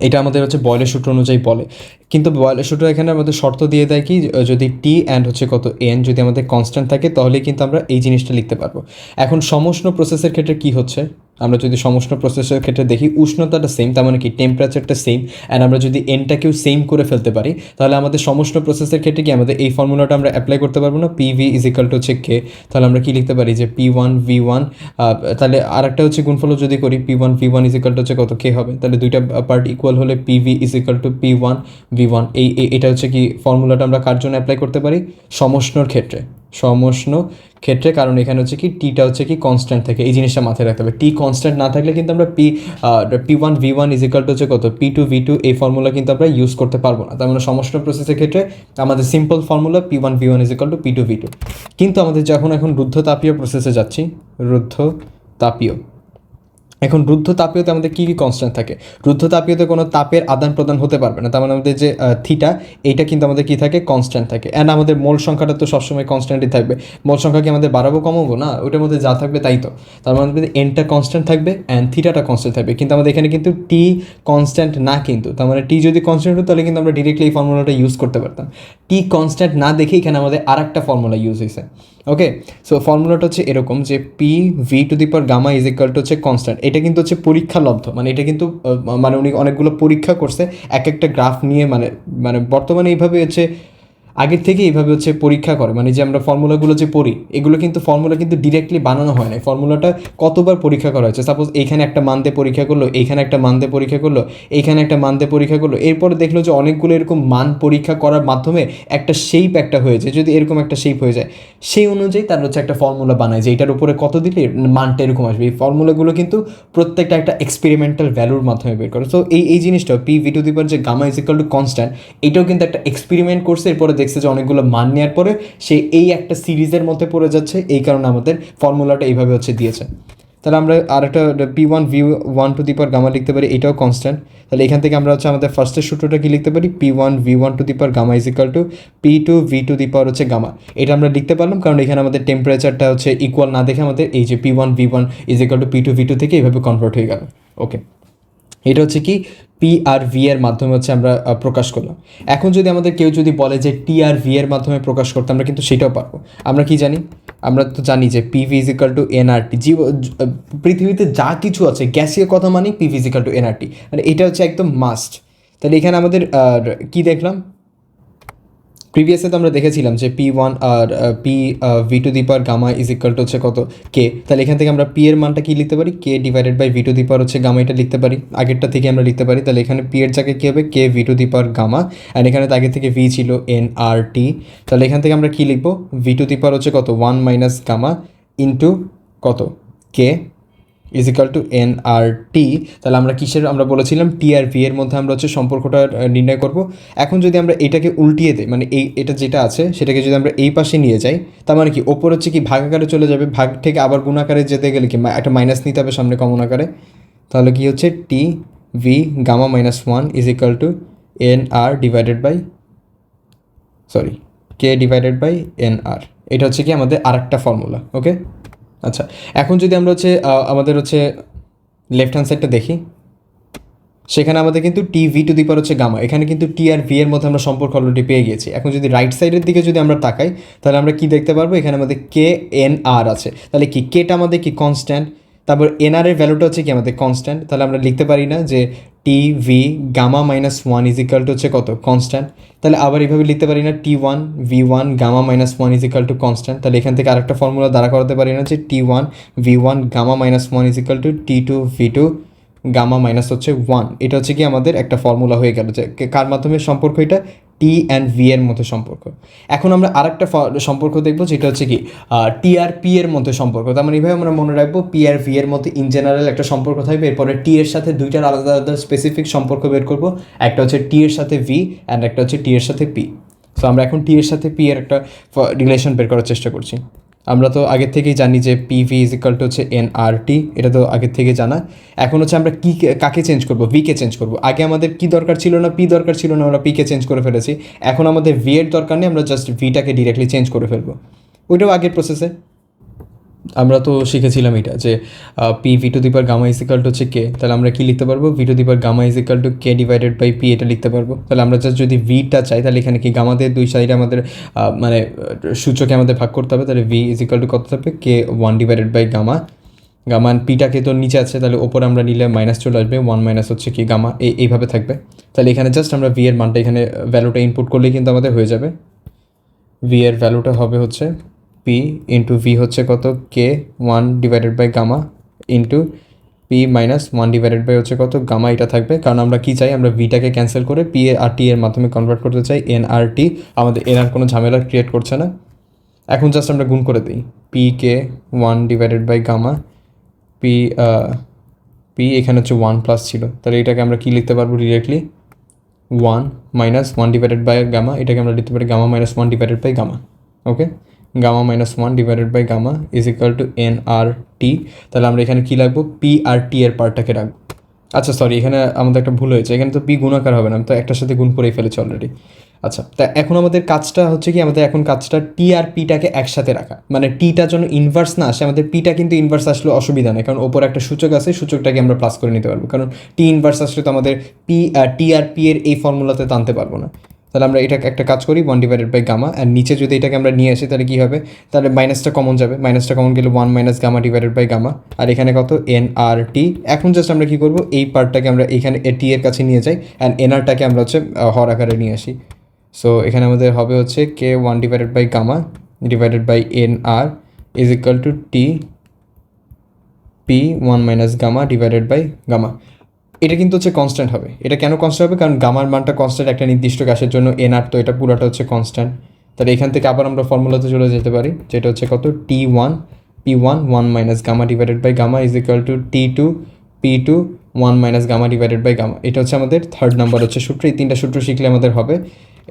এটা আমাদের হচ্ছে বয়েলের সূত্র অনুযায়ী বলে, কিন্তু বয়েলের সূত্র এখানে আমাদের শর্ত দিয়ে দেয় কি, যদি টি অ্যান্ড হচ্ছে কত এন যদি আমাদের কনস্ট্যান্ট থাকে তাহলেই কিন্তু আমরা এই জিনিসটা লিখতে পারবো। এখন সমষ্ণ প্রসেসের ক্ষেত্রে কি হচ্ছে, আমরা যদি সমষ্ণ প্রসেসের ক্ষেত্রে দেখি উষ্ণতাটা সেম, তার মানে কি টেম্পারেচারটা সেম, অ্যান্ড আমরা যদি এনটাকেও সেম করে ফেলতে পারি, তাহলে আমাদের সমষ্ণ প্রসেসের ক্ষেত্রে কি আমাদের এই ফর্মুলাটা আমরা অ্যাপ্লাই করতে পারবো না, পিভি ইজ ইকাল টু হচ্ছে কে, তাহলে আমরা কি লিখতে পারি যে P1V1, তাহলে আর একটা হচ্ছে গুণফল যদি করি P1V1 ইজ ইকাল টু হচ্ছে কত কে হবে, তাহলে দুইটা পার্ট ইকুয়াল হলে PV is equal two P1V1। এটা হচ্ছে কি ফর্মুলাটা আমরা কার জন্য অ্যাপ্লাই করতে পারি, সমষ্ণর ক্ষেত্রে, সমষ্ণ ক্ষেত্রে, কারণ এখানে হচ্ছে কি টিটা হচ্ছে কি কনস্ট্যান্ট থাকে, এই জিনিসটা মাথায় রাখতে হবে। টি কনস্ট্যান্ট না থাকলে কিন্তু আমরা P1V1 ইজ ইকাল টু হচ্ছে কত P2V2, এই ফর্মুলা কিন্তু আমরা ইউজ করতে পারবো না। তার মানে সমষ্ণ প্রসেসের ক্ষেত্রে আমাদের simple formula P1V1 is equal two P2V2। কিন্তু আমাদের যখন এখন রুদ্ধতাপীয় প্রসেসে যাচ্ছি, রুদ্ধতাপীয়, এখন রুদ্ধতাপীয়তে আমাদের কী কী কনস্ট্যান্ট থাকে, রুদ্ধতাপীয়তে কোনো তাপের আদান প্রদান হতে পারবে না, তার মানে আমাদের যে থিটা এইটা কিন্তু আমাদের কী থাকে, কনস্ট্যান্ট থাকে, অ্যান্ড আমাদের মোল সংখ্যাটা তো সবসময় কনস্ট্যান্টই থাকবে। মোল সংখ্যা কি আমাদের বাড়াবো কমাবো না, ওইটার মধ্যে যা থাকবে তাই তো, তার মানে আমাদের এনটা কনস্ট্যান্ট থাকবে অ্যান্ড থিটাটা কনস্ট্যান্ট থাকবে, কিন্তু আমাদের এখানে কিন্তু টি কনস্ট্যান্ট না, কিন্তু তার মানে টি যদি কনস্ট্যান্ট হতো তাহলে কিন্তু আমরা ডিরেক্টলি এই ফর্মুলাটা ইউজ করতে পারতাম। টি কনস্ট্যান্ট না দেখে এখানে আমাদের আর একটা ফর্মুলা ইউজ হয়েছে। ওকে, সো ফর্মুলাটা হচ্ছে এরকম যে P(V⁴Γ ইজ ইকুয়াল টু হচ্ছে কনস্ট্যান্ট, এটা কিন্তু হচ্ছে পরীক্ষালব্ধ, মানে এটা কিন্তু মানে উনি অনেকগুলো পরীক্ষা করছে এক একটা গ্রাফ নিয়ে, মানে বর্তমানে এইভাবে হচ্ছে আগের থেকে এইভাবে হচ্ছে পরীক্ষা করে, মানে যে আমরা ফর্মুলাগুলো যে পড়ি এগুলো কিন্তু ফর্মুলা কিন্তু ডিরেক্টলি বানানো হয় না, ফর্মুলাটা কতবার পরীক্ষা করা হয়েছে। সাপোজ এইখানে একটা মান দিয়ে পরীক্ষা করলো, এইখানে একটা মান দিয়ে পরীক্ষা করলো, এইখানে একটা মান দিয়ে পরীক্ষা করলো, এরপরে দেখলো যে অনেকগুলো এরকম মান পরীক্ষা করার মাধ্যমে একটা শেপ একটা হয়েছে, যদি এরকম একটা শেপ হয়ে যায় সেই অনুযায়ী তার হচ্ছে একটা ফর্মুলা বানায় যে এটার উপরে কত দিলে মানটা এরকম আসবে। এই ফর্মুলাগুলো কিন্তু প্রত্যেকটা একটা এক্সপেরিমেন্টাল ভ্যালুর মাধ্যমে বের করে। সো এই জিনিসটা P V two the power যে gamma is equal to constant, এটাও কিন্তু একটা এক্সপেরিমেন্ট করছে, এরপরে দেখছে যে অনেকগুলো মান নেওয়ার পরে সে এই একটা সিরিজের মধ্যে পড়ে যাচ্ছে, এই কারণে আমাদের ফর্মুলাটা এইভাবে হচ্ছে দিয়েছে। তাহলে আমরা আর একটা P one V one to the power gamma লিখতে পারি, এটাও কনস্ট্যান্ট। তাহলে এখান থেকে আমরা হচ্ছে আমাদের ফার্স্টের সূত্রটা কি লিখতে পারি, P one V one to the power gamma is equal to P two V two the power হচ্ছে গামা। এটা আমরা লিখতে পারলাম কারণ এখানে আমাদের টেম্পারেচারটা হচ্ছে ইকুয়াল না দেখে আমাদের এই যে P one V one is equal to P two V two থেকে এইভাবে কনভার্ট হয়ে গেল। ওকে, এটা হচ্ছে কি পি আর ভি এর মাধ্যমে হচ্ছে আমরা প্রকাশ করলাম। এখন যদি আমাদের কেউ যদি বলে যে টি আর ভি এর মাধ্যমে প্রকাশ করতে, আমরা কিন্তু সেটাও পারবো। আমরা কি জানি, আমরা তো জানি যে P V is equal to NRT. পৃথিবীতে যা কিছু আছে গ্যাসীয় কথা মানে P V is equal to NRT, মানে এটা হচ্ছে একদম মাস্ট। তাহলে এখানে আমাদের কি দেখলাম, প্রিভিয়াসে তো আমরা দেখেছিলাম যে পি ওয়ান আর P V two the power gamma is equal to হচ্ছে কত, কে। তাহলে এখান থেকে আমরা পি এর মানটা কি লিখতে পারি, K divided by V two the power হচ্ছে গামা, এটা লিখতে পারি। আগেরটা থেকে আমরা লিখতে পারি। তাহলে এখানে পি এর জায়গায় কী হবে, K V two the power gamma, and এখানে তো আগে থেকে ভি ছিল এন আর টি। তাহলে এখান থেকে আমরা কী লিখবো, ভি টু দি পাওয়ার হচ্ছে কত, ওয়ান মাইনাস গামা ইন্টু কত, K is equal to N R T. তাহলে আমরা কিসের, আমরা বলেছিলাম টি আর ভি এর মধ্যে আমরা হচ্ছে সম্পর্কটা নির্ণয় করব। এখন যদি আমরা এটাকে উল্টিয়ে দিই, মানে এটা যেটা আছে সেটাকে যদি আমরা এই পাশে নিয়ে যাই, তার মানে কি ওপর হচ্ছে কি ভাগ আকারে চলে যাবে, ভাগ থেকে আবার গুণ আকারে যেতে গেলে কি একটা মাইনাস নিতে হবে সামনে কমন আকারে। তাহলে কি হচ্ছে T V gamma minus one is equal to N R divided by sorry K divided by N R. এটা হচ্ছে কি আমাদের আরেকটা ফর্মুলা। ওকে, আচ্ছা এখন যদি আমরা হচ্ছে আমাদের হচ্ছে লেফট হ্যান্ড সাইডটা দেখি, সেখানে আমাদের কিন্তু T V two the power হচ্ছে গামা, এখানে কিন্তু টি আর ভি এর মধ্যে আমরা সম্পর্ক অলরেডি পেয়ে গিয়েছি। এখন যদি রাইট সাইডের দিকে যদি আমরা তাকাই, তাহলে আমরা কি দেখতে পারবো, এখানে আমাদের কে এন আর আছে। তাহলে কি কেটা আমাদের কি কনস্ট্যান্ট, তারপর এন আর এর ভ্যালুটা হচ্ছে কি আমাদের কনস্ট্যান্ট। তাহলে আমরা লিখতে পারি না যে T V gamma minus one is equal to হচ্ছে কত, কনস্ট্যান্ট। তাহলে আবার এইভাবে লিখতে পারি না T one V one gamma minus one is equal to constant. তাহলে এখান থেকে আরেকটা ফর্মুলা দ্বারা করাতে পারি না যে T one V one gamma minus one is equal to T two V two gamma minus হচ্ছে ওয়ান। এটা হচ্ছে কি আমাদের একটা ফর্মুলা হয়ে গেল যে কার মাধ্যমে সম্পর্ক, এটা টি অ্যান্ড ভি এর মধ্যে সম্পর্ক। এখন আমরা আরেকটা সম্পর্ক দেখবো যেটা হচ্ছে কি টি আর পি এর মধ্যে সম্পর্ক। তার মানে এইভাবে আমরা মনে রাখবো পি আর ভি এর মধ্যে ইন জেনারেল একটা সম্পর্ক থাকবে, এরপরে টি এর সাথে দুইটার আলাদা আলাদা স্পেসিফিক সম্পর্ক বের করবো, একটা হচ্ছে টি এর সাথে ভি অ্যান্ড একটা হচ্ছে টি এর সাথে পি। সো আমরা এখন টি এর সাথে পি এর একটা রিলেশন বের করার চেষ্টা করছি। আমরা তো আগের থেকেই জানি যে P V is equal to হচ্ছে এন আর টি, এটা তো আগের থেকে জানা। এখন হচ্ছে আমরা কি কাকে চেঞ্জ করবো, ভিকে চেঞ্জ করবো। আগে আমাদের কি দরকার ছিল না, পি দরকার ছিল না, আমরা পিকে চেঞ্জ করে ফেলেছি। এখন আমাদের ভি এর দরকার নেই, আমরা জাস্ট ভিটাকে ডিরেক্টলি চেঞ্জ করে ফেলবো। ওইটাও আগের প্রসেসে আমরা তো শিখেছিলাম এটা যে P V two the power gamma is equal to হচ্ছে কে। তাহলে আমরা কি লিখতে পারবো, V two the power gamma is equal to K divided by P, এটা লিখতে পারবো। তাহলে আমরা জাস্ট যদি ভিটা চাই তাহলে এখানে কি গামাদের দুই সাইডে আমাদের মানে সূচকে আমাদের ভাগ করতে হবে। তাহলে ভি ইজ ইকাল টু কত থাকবে, K one divided by gamma, gamma পিটাকে তো নিচে আছে, তাহলে ওপরে আমরা নিলে মাইনাস চলে আসবে, ওয়ান মাইনাস হচ্ছে কি গামা, এইভাবে থাকবে। তাহলে এখানে জাস্ট আমরা ভি এর মানটা এখানে ভ্যালুটা ইনপুট করলেই কিন্তু আমাদের হয়ে যাবে। ভি এর ভ্যালুটা হবে হচ্ছে পি ইন্টু ভি হচ্ছে কত, K one divided by gamma into P minus one divided by হচ্ছে কত, গামা। এটা থাকবে কারণ আমরা কি চাই, আমরা ভিটাকে ক্যান্সেল করে পি আর টি এর মাধ্যমে কনভার্ট করতে চাই এন আর টি। আমাদের এন আর কোনো ঝামেলা ক্রিয়েট করছে না। এখন জাস্ট আমরা গুণ করে দিই, P K one divided by gamma, P P এখানে হচ্ছে ওয়ান প্লাস ছিল, তাহলে এটাকে আমরা কী লিখতে পারবো directly, one minus one divided by gamma, এটাকে আমরা লিখতে পারি gamma minus one divided by gamma. Okay, gamma minus one divided by gamma is equal to N R T. তাহলে আমরা এখানে কী রাখবো, পি আর টি এর পার্টটাকে রাখবো। আচ্ছা সরি, এখানে আমাদের একটা ভুল হয়েছে, এখানে তো পি গুণাকার হবে না, আমি তো একটার সাথে গুণ করেই ফেলেছি অলরেডি। আচ্ছা, তা এখন আমাদের কাজটা হচ্ছে কি, আমাদের এখন কাজটা টি আর পিটাকে একসাথে রাখা, মানে টিটা যেন ইনভার্স না আসে। আমাদের পিটা কিন্তু ইনভার্স আসলে অসুবিধা নেই, কারণ ওপর একটা সূচক আছে, সূচকটাকে আমরা প্লাস করে নিতে পারবো। কারণ টি ইনভার্স আসলে তো আমাদের টি আর পি এর এই ফর্মুলাতে টানতে পারবো না। তাহলে আমরা এটাকে একটা কাজ করি, ওয়ান ডিভাইডেড বাই গামা, আর নিচে যদি এটাকে আমরা নিয়ে আসি তাহলে কী হবে, তাহলে মাইনাসটা কমন যাবে, মাইনাসটা কমন গেলে one minus gamma divided by gamma, আর এখানে কত, এন আর টি। এখন জাস্ট আমরা কী করবো, এই পার্টটাকে আমরা এখানে টি এর কাছে নিয়ে যাই, অ্যান্ড এন আরটাকে আমরা হচ্ছে হর আকারে নিয়ে আসি। সো এখানে আমাদের হবে হচ্ছে কে one divided by gamma divided by N R is equal to T P one minus gamma divided by gamma. এটা কিন্তু হচ্ছে কনস্ট্যান্ট হবে। এটা কেন কনস্ট্যান্ট হবে? কারণ গামার মানটা কনস্ট্যান্ট একটা নির্দিষ্ট গ্যাসের জন্য, এন আর তো এটা পুরোটা হচ্ছে কনস্ট্যান্ট। তাহলে এখান থেকে আবার আমরা ফর্মুলাতে চলে যেতে পারি, যেটা হচ্ছে কত, T one P one one minus gamma divided by gamma is equal to T two P two one minus gamma divided by gamma. এটা হচ্ছে আমাদের থার্ড নাম্বার হচ্ছে সূত্র। এই তিনটা সূত্র শিখলে আমাদের হবে।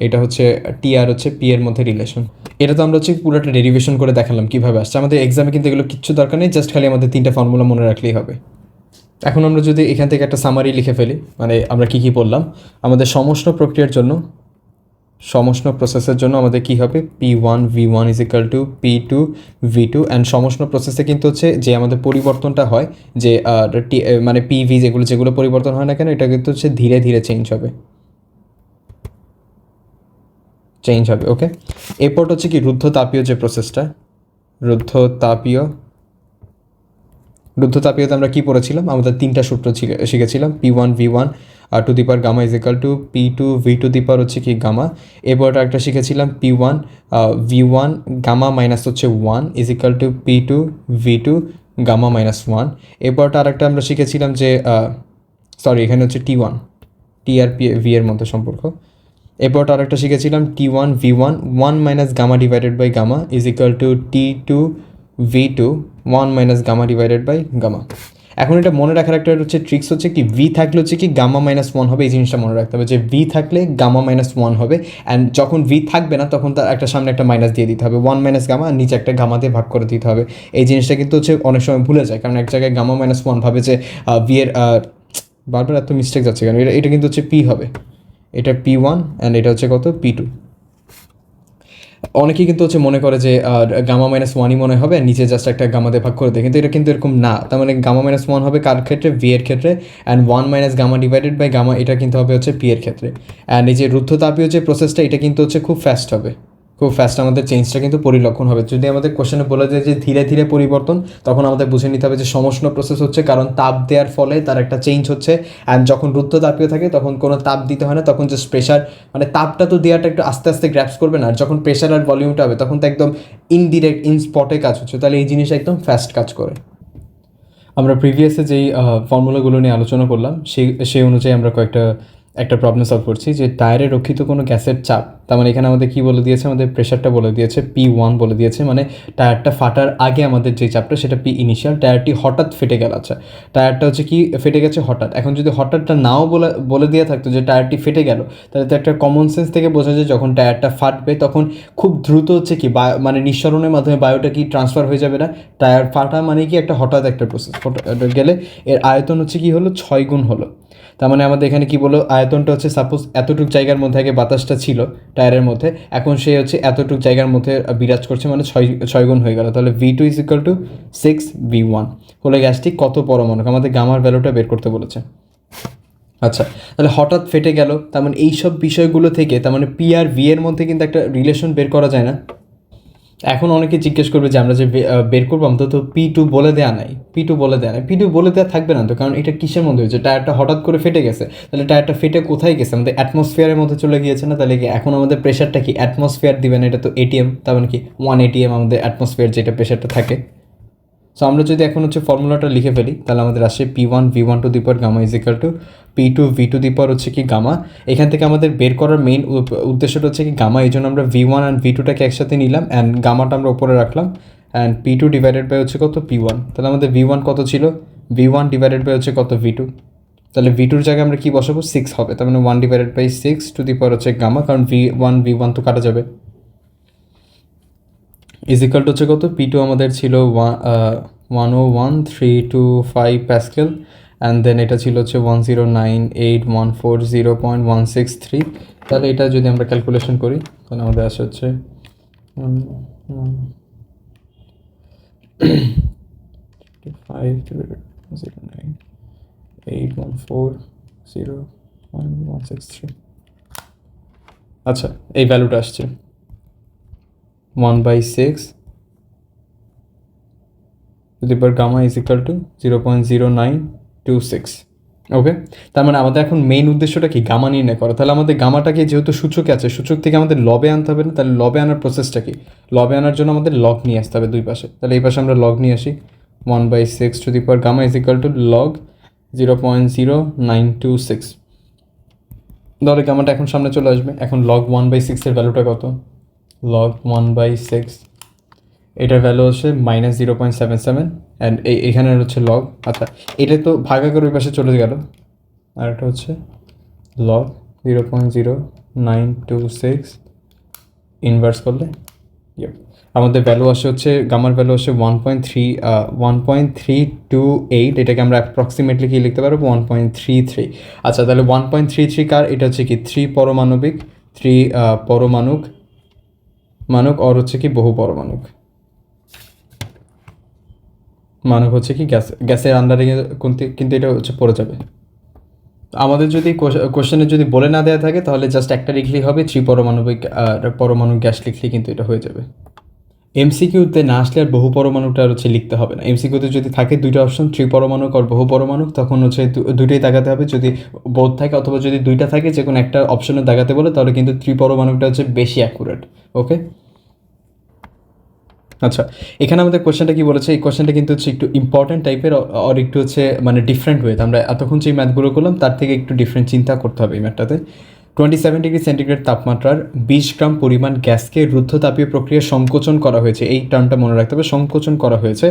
এটা হচ্ছে টি আর হচ্ছে পি এর মধ্যে রিলেশন। এটা তো আমরা হচ্ছে পুরোটা ডেরিভেশন করে দেখালাম কীভাবে আসছে। আমাদের এক্সামে কিন্তু এগুলো কিচ্ছু দরকার নেই, জাস্ট খালি আমাদের তিনটা ফর্মুলা মনে রাখলেই হবে। এখন আমরা যদি এখান থেকে একটা সামারি লিখে ফেলি, মানে আমরা কী কী বললাম, আমাদের সমষ্ণ প্রক্রিয়ার জন্য, সমষ্ণ প্রসেসের জন্য আমাদের কী হবে, P one V one is equal to P two V two. And সমষ্ণ প্রসেসে কিন্তু হচ্ছে যে আমাদের পরিবর্তনটা হয়, যে মানে পি ভি যেগুলো পরিবর্তন হয় না কেন, এটা কিন্তু হচ্ছে ধীরে ধীরে চেঞ্জ হবে। ওকে। এরপর হচ্ছে কি রুদ্ধ তাপীয় যে প্রসেসটা, রুদ্ধ তাপীয়তে আমরা কী পড়েছিলাম, আমাদের তিনটা সূত্র শিখেছিলাম, P one V one to the power gamma is equal to P two V two the power হচ্ছে কি গামা। এরপর একটা শিখেছিলাম P one V one gamma minus হচ্ছে one is equal to P two V two gamma minus one. এরপরটা আরেকটা আমরা শিখেছিলাম যে এখানে হচ্ছে টি ওয়ান টি আর পি ভি এর মধ্যে সম্পর্ক। এরপরটা আরেকটা শিখেছিলাম টি one V one one minus gamma divided by gamma is equal to T two V two one minus gamma divided by gamma. এখন এটা মনে রাখার একটা হচ্ছে ট্রিক্স হচ্ছে কি, ভি থাকলে হচ্ছে কি গামা মাইনাস ওয়ান হবে। এই জিনিসটা মনে রাখতে হবে যে ভি থাকলে গামা মাইনাস ওয়ান হবে, অ্যান্ড যখন ভি থাকবে না তখন তার একটা সামনে একটা মাইনাস দিয়ে দিতে হবে, ওয়ান মাইনাস গামা, আর নিচে একটা গামা দিয়ে ভাগ করে দিতে হবে। এই জিনিসটা কিন্তু হচ্ছে অনেক সময় ভুলে যায়, কারণ এক জায়গায় গামা মাইনাস ওয়ান ভাবে যে ভি এর বারবার এত মিস্টেক যাচ্ছে কেন, এটা কিন্তু হচ্ছে পি হবে, এটা পি ওয়ান অ্যান্ড এটা হচ্ছে কত, পি টু। অনেকেই কিন্তু হচ্ছে মনে করে যে গামা মাইনাস ওয়ানই মনে হবে, আর নিচে জাস্ট একটা গামাতে ভাগ করে দেয়, কিন্তু এটা কিন্তু এরকম না। তার মানে গামা মাইনাস ওয়ান হবে কার ক্ষেত্রে, ভি এর ক্ষেত্রে, and one minus gamma divided by gamma এটা কিন্তু হবে হচ্ছে পি এর ক্ষেত্রে। অ্যান্ড এই যে রুদ্ধতাপীয় যে প্রসেসটা, এটা কিন্তু হচ্ছে খুব ফাস্ট হবে, খুব ফাস্ট আমাদের চেঞ্জটা কিন্তু পরিলক্ষণ হবে। যদি আমাদের কোশ্চেনে বলে দেয় যে ধীরে ধীরে পরিবর্তন, তখন আমাদের বুঝে নিতে হবে যে সমষ্ণ প্রসেস হচ্ছে, কারণ তাপ দেওয়ার ফলে তার একটা চেঞ্জ হচ্ছে। অ্যান্ড যখন রুদ্ধ তাপীয় থাকে তখন কোনো তাপ দিতে হয় না, তখন জাস্ট প্রেশার, মানে তাপটা তো দেওয়াটা একটু আস্তে আস্তে গ্র্যাপস করবে না, আর যখন প্রেশার আর ভলিউমটা হবে তখন তো একদম ইনডিরেক্ট ইন স্পটে কাজ হচ্ছে, তাহলে এই জিনিসটা একদম ফাস্ট কাজ করে। আমরা প্রিভিয়াসে যেই ফর্মুলাগুলো নিয়ে আলোচনা করলাম সেই অনুযায়ী আমরা একটা প্রবলেম সলভ করছি, যে টায়ারে রক্ষিত কোনো গ্যাসের চাপ, তার মানে এখানে আমাদের কী বলে দিয়েছে, আমাদের প্রেশারটা বলে দিয়েছে পি ওয়ান বলে দিয়েছে, মানে টায়ারটা ফাটার আগে আমাদের যে চাপটা সেটা পি ইনিশিয়াল। টায়ারটি হঠাৎ ফেটে গেল, আচ্ছা টায়ারটা হচ্ছে কি ফেটে গেছে হঠাৎ। এখন যদি হঠাৎটা নাও বলে দেওয়া থাকতো যে টায়ারটি ফেটে গেল, তাহলে তো একটা কমন সেন্স থেকে বোঝা যায় যখন টায়ারটা ফাটবে তখন খুব দ্রুত হচ্ছে কি মানে নিঃসরণের মাধ্যমে বায়ুটা কি ট্রান্সফার হয়ে যাবে না। টায়ার ফাটা মানে কি একটা হঠাৎ একটা প্রসেস, গেলে এর আয়তন হচ্ছে কি হলো, 6 গুণ হলো। তার মানে আমাদের এখানে কি বলো, আয়তনটা হচ্ছে সাপোজ এতটুকু জায়গার মধ্যে আগে বাতাসটা ছিল টায়ারের মধ্যে, এখন সে হচ্ছে এতটুকু জায়গার মধ্যে বিরাজ করছে, মানে ছয় গুণ হয়ে গেল। তাহলে V two is equal to 6 V one হলে গ্যাসটি কত পরমাণু, আমাদের গামার ভ্যালুটা বের করতে বলেছে। আচ্ছা, তাহলে হঠাৎ ফেটে গেল, তার মানে এইসব বিষয়গুলো থেকে তার মানে পি আর ভি এর মধ্যে কিন্তু একটা রিলেশন বের করা যায় না। এখন অনেকে জিজ্ঞেস করবে যে আমরা যে বের করবো অন্তত পি টু বলে দেওয়া নাই, পি টু বলে দেওয়া থাকবে না তো, কারণ এটা কিসের মধ্যে হয়েছে, টায়ারটা হঠাৎ করে ফেটে গেছে, তাহলে টায়ারটা ফেটে কোথায় গেছে, আমাদের অ্যাটমসফিয়ারের মধ্যে চলে গিয়েছে না, তাহলে কি এখন আমাদের প্রেশারটা কি অ্যাটমসফিয়ার দিবে না, এটা তো এটিএম, তার মানে কি 1 ATM আমাদের অ্যাটমসফিয়ার যেটা প্রেশারটা থাকে। সো আমরা যদি এখন হচ্ছে ফর্মুলাটা লিখে ফেলি, তাহলে আমাদের আসে P one V one to the power gamma is equal to P two V two the power হচ্ছে কি গামা। এখান থেকে আমাদের বের করার মেইন উদ্দেশ্যটা হচ্ছে কি গামা, এই জন্য আমরা ভি ওয়ান অ্যান্ড ভি টুটাকে একসাথে নিলাম, অ্যান্ড গামাটা আমরা উপরে রাখলাম, and P two divided by হচ্ছে কত, পি ওয়ান। তাহলে আমাদের ভি ওয়ান কত ছিল, ভি ওয়ান ডিভাইডেড বাই হচ্ছে কত, ভি টু। তাহলে ভি টুর জায়গায় আমরা কী বসাবো, 6 হবে, তার মানে 1 divided by 6 two the power হচ্ছে গামা, কারণ ভি ওয়ান তো কাটা যাবে, ইজ ইকাল টু হচ্ছে কত, পি টু আমাদের ছিল 101,325 প্যাসকেল, অ্যান্ড দেন এটা ছিল হচ্ছে 1098140.163। তাহলে এটা যদি আমরা ক্যালকুলেশন করি তাহলে আমাদের আসে হচ্ছে 5098140.163। আচ্ছা, এই ভ্যালুটা আসছে 1/6 to the power gamma is equal to 0.0926। ওকে, তার মানে আমাদের এখন মেইন উদ্দেশ্যটা কি, গামা নির্ণয় করা। তাহলে আমাদের গামাটাকে যেহেতু সূচকে আছে, সূচক থেকে আমাদের লবে আনতে হবে না, তাহলে লবে আনার প্রসেসটা কি, লবে আনার জন্য আমাদের লগ নিয়ে আসতে হবে দুই পাশে। তাহলে এই পাশে আমরা লগ নিয়ে আসি, 1/6 gamma is equal to log 0.0926। ধরো গামাটা এখন সামনে চলে আসবে। এখন লগ 1/6 ভ্যালুটা কত, লগ 1/6 এটার ভ্যালু হচ্ছে -0.77 অ্যান্ড এখানে হচ্ছে লগ। আচ্ছা, এটা তো ভাগাকার ওই পাশে চলে গেল। আর একটা হচ্ছে লগ 0.0926 ইনভার্স করলে আমাদের ভ্যালু আসে হচ্ছে, গামার ভ্যালু আসে 1.328। এটাকে আমরা অ্যাপ্রক্সিমেটলি কি লিখতে পারবো, 1.33। আচ্ছা, তাহলে 1.33 কার, এটা হচ্ছে কি 3 পরমাণবিক, 3 পরমাণুক অর হচ্ছে কি বহু পরমাণুক মানক হচ্ছে কি গ্যাসের আন্ডারে কিন্তু এটা হচ্ছে পড়ে যাবে। আমাদের যদি কোশ্চেনে যদি বলে না দেওয়া থাকে তাহলে জাস্ট একটা লিখলেই হবে, 3 পরমাণু গ্যাস লিখলেই কিন্তু এটা হয়ে যাবে। এমসিকিউতে না আসলে আর বহু পরমাণুটা হচ্ছে লিখতে হবে না। এমসিকিউতে যদি থাকে দুইটা অপশন, 3 পরমাণুক আর বহু পরমাণুক, তখন হচ্ছে দুইটাই দাগাতে হবে। যদি বোধ থাকে অথবা যদি দুইটা থাকে, যে কোনো একটা অপশনে দাগাতে বলে, তাহলে কিন্তু 3 পরমাণুকটা হচ্ছে বেশি অ্যাকুরেট। ওকে, আচ্ছা, এখানে আমাদের কোশ্চেনটা কি বলেছে, এই কোশ্চেনটা কিন্তু হচ্ছে একটু ইম্পর্ট্যান্ট টাইপের, আর একটু হচ্ছে মানে ডিফারেন্ট ওয়েতে আমরা এতক্ষণ যে ম্যাথগুলো করলাম তার থেকে একটু ডিফারেন্ট চিন্তা করতে হবে এই ম্যাথটাতে। 27 ডিগ্রি সেন্টিগ্রেড তাপমাত্রার 20 গ্রাম পরিমাণ গ্যাসকে রুদ্ধতাপীয় প্রক্রিয়া সংকোচন করা হয়েছে। এই টার্মটা মনে রাখতে হবে, সংকোচন করা হয়েছে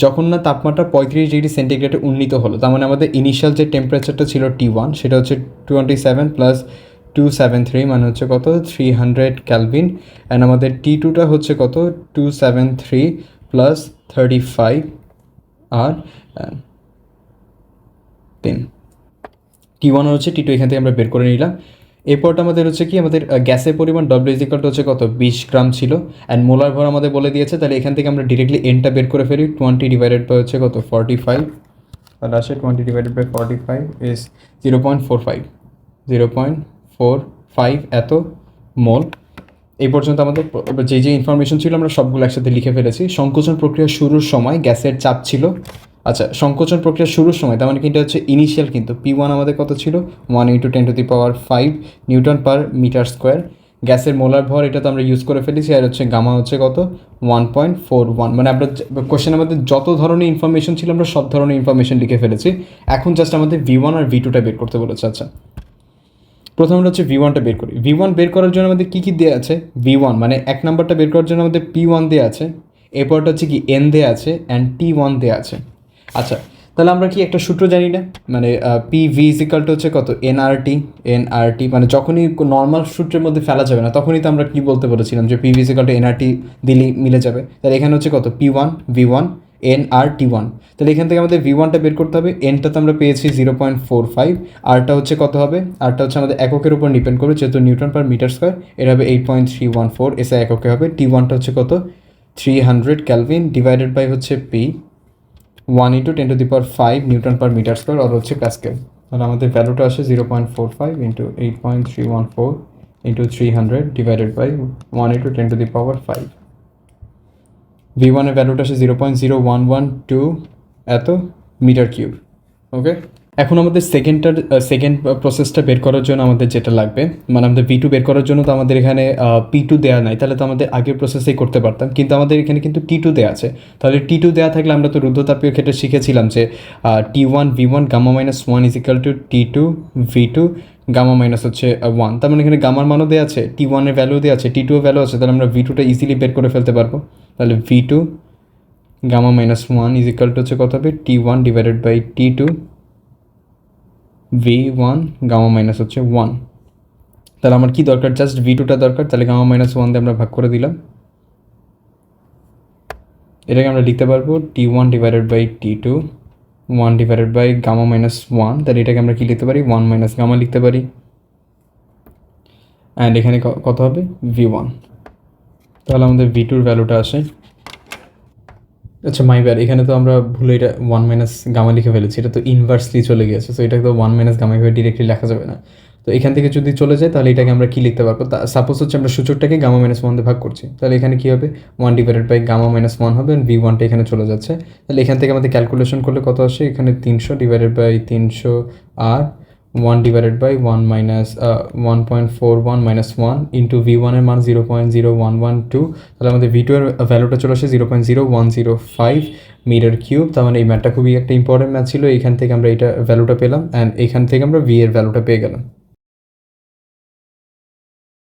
যখন না তাপমাত্রা 35 ডিগ্রি সেন্টিগ্রেডে উন্নীত হলো। তার মানে আমাদের ইনিশিয়াল যে টেম্পারেচারটা ছিল T1, সেটা হচ্ছে 27 + 273, মানে হচ্ছে কত, 300 ক্যালভিন। অ্যান্ড আমাদের T2টা হচ্ছে কত, 273 + 35 আর 3। T1 হচ্ছে, T2 এখান থেকে আমরা বের করে নিলাম। এরপরটা আমাদের হচ্ছে কি, আমাদের গ্যাসের পরিমাণ W = হচ্ছে কত, 20 গ্রাম ছিল। অ্যান্ড মোলার ভর আমাদের বলে দিয়েছে, তাহলে এখান থেকে আমরা ডিরেক্টলি এনটা বের করে ফেলি। 20 ডিভাইডেড বাই হচ্ছে কত, 45। তাহলে আসে 20 ডিভাইডেড বাই 45 ইজ 0.45, 0.45 এত মোল। এই পর্যন্ত আমাদের যে ইনফরমেশন ছিল আমরা সবগুলো একসাথে লিখে ফেলেছি। সংকোচন প্রক্রিয়া শুরুর সময় গ্যাসের চাপ ছিল, আচ্ছা সংকোচন প্রক্রিয়া শুরুর সময়, তার মানে কিন্তু হচ্ছে ইনিশিয়াল, কিন্তু P1 আমাদের কত ছিল, 1 × 10⁵ নিউটন পার মিটার স্কোয়ার। গ্যাসের মোলার ভর এটা তো আমরা ইউজ করে ফেলেছি। আর হচ্ছে গামা হচ্ছে কত, 1.41। মানে আমরা কোশ্চেন আমাদের যত ধরনের ইনফরমেশন ছিল আমরা সব ধরনের ইনফরমেশন লিখে ফেলেছি। এখন জাস্ট আমাদের V1 আর V2টা বের করতে বলেছে। আচ্ছা, প্রথমে হচ্ছে V1টা বের করি। V1 বের করার জন্য আমাদের কী কী দেওয়া আছে, V1 মানে 1 নাম্বারটা বের করার জন্য আমাদের P1 দেওয়া আছে, এরপরটা হচ্ছে কি N দেওয়া আছে অ্যান্ড T1 দেওয়া আছে। আচ্ছা, তাহলে আমরা কি একটা সূত্র জানি না, মানে PV = হচ্ছে কত, NRT। মানে যখনই নর্মাল সূত্রের মধ্যে ফেলা যাবে না, তখনই তো আমরা কি বলতে বলেছিলাম যে PV = NRT দিলেই মিলে যাবে। তাহলে এখানে হচ্ছে কত, P1 V1 NRT1। তাহলে এখান থেকে আমাদের V1টা বের করতে হবে। Nটা তো আমরা পেয়েছি 0.45, আরটা হচ্ছে কত হবে, আরটা হচ্ছে আমাদের এককের উপর ডিপেন্ড করবে, যেহেতু নিউটন পার মিটার স্কোয়ার, এটা হবে 8.314 এসে এককে হবে। T1টা হচ্ছে কত, 300 ক্যালভিন ডিভাইডেড বাই হচ্ছে P, 1 × 10⁵ newton per metre square, আর হচ্ছে প্যাসকেল। তাহলে আমাদের ভ্যালুটা আসে 0.45 × 8.314 × 300 ডিভাইডেড বাই 1 × 10⁵। V1 এর ভ্যালুটা আসে 0.0112 এত মিটার কিউব। ওকে, এখন আমাদের সেকেন্ড প্রসেসটা বের করার জন্য আমাদের যেটা লাগবে, মানে আমাদের V2 বের করার জন্য তো আমাদের এখানে P2 দেওয়া নাই, তাহলে তো আমাদের আগের প্রসেসেই করতে পারতাম, কিন্তু আমাদের এখানে কিন্তু T2 দেওয়া আছে। তাহলে T2 দেওয়া থাকলে আমরা তো রুদ্ধতাপীয় ক্ষেত্রে শিখেছিলাম যে T1 V1 Γ-1 = T2 V2 Γ- হচ্ছে 1। তার মানে এখানে গামার মানও দেওয়া আছে, T1 এর ভ্যালু দেওয়া আছে, T2 এর ভ্যালু আছে, তাহলে আমরা V2টা ইজিলি বের করে ফেলতে পারবো। তাহলে V2 Γ-1 = হচ্ছে কত হবে, T1 divided by T2 V1 Γ- হচ্ছে 1। তাহলে আমার কি দরকার, জাস্ট V2টা দরকার। তাহলে Γ-1 দিয়ে আমরা ভাগ করে দিলাম। এটাকে আমরা লিখতে পারবো T1 divided by T2 1 divided by Γ-1। তাহলে এটাকে আমরা কি লিখতে পারি, 1 - গামা লিখতে পারি। অ্যান্ড এখানে কত হবে, V1। তাহলে আমাদের V2-র ভ্যালুটা আসে, আচ্ছা মাই ব্যাড, এখানে তো আমরা ভুলে এটা 1 - গামা লিখে ফেলেছি, এটা তো ইনভার্সলি চলে গিয়েছে। তো এটা তো 1 - গামা হিসেবে ডিরেক্টলি লেখা যাবে না। তো তো এখান থেকে যদি চলে যায় তাহলে এটাকে আমরা কী লিখতে পারবো, সাপোজ হচ্ছে আমরা সূচকটাকে গামা মাইনাস ওয়ান দিয়ে ভাগ করছি, তাহলে এখানে কী হবে 1/, গামা মাইনাস ওয়ান হবে, V1টা এখানে চলে যাচ্ছে। তাহলে এখান থেকে আমাদের ক্যালকুলেশন করলে কত আসে, এখানে 300/300 আর 1/1 মাইনাস 1.41 মাইনাস 1 ইন্টু V1 এর মান 0.0112, তাহলে আমাদের V2 এর ভ্যালুটা চলে আসে 0.0105 মিটার কিউব। তার মানে এই ম্যাথটা খুবই একটা ইম্পর্টেন্ট ম্যাথ ছিল, এখান থেকে আমরা এটা ভ্যালুটা পেলাম অ্যান্ড এখান থেকে আমরা V এর ভ্যালুটা পেয়ে গেলাম।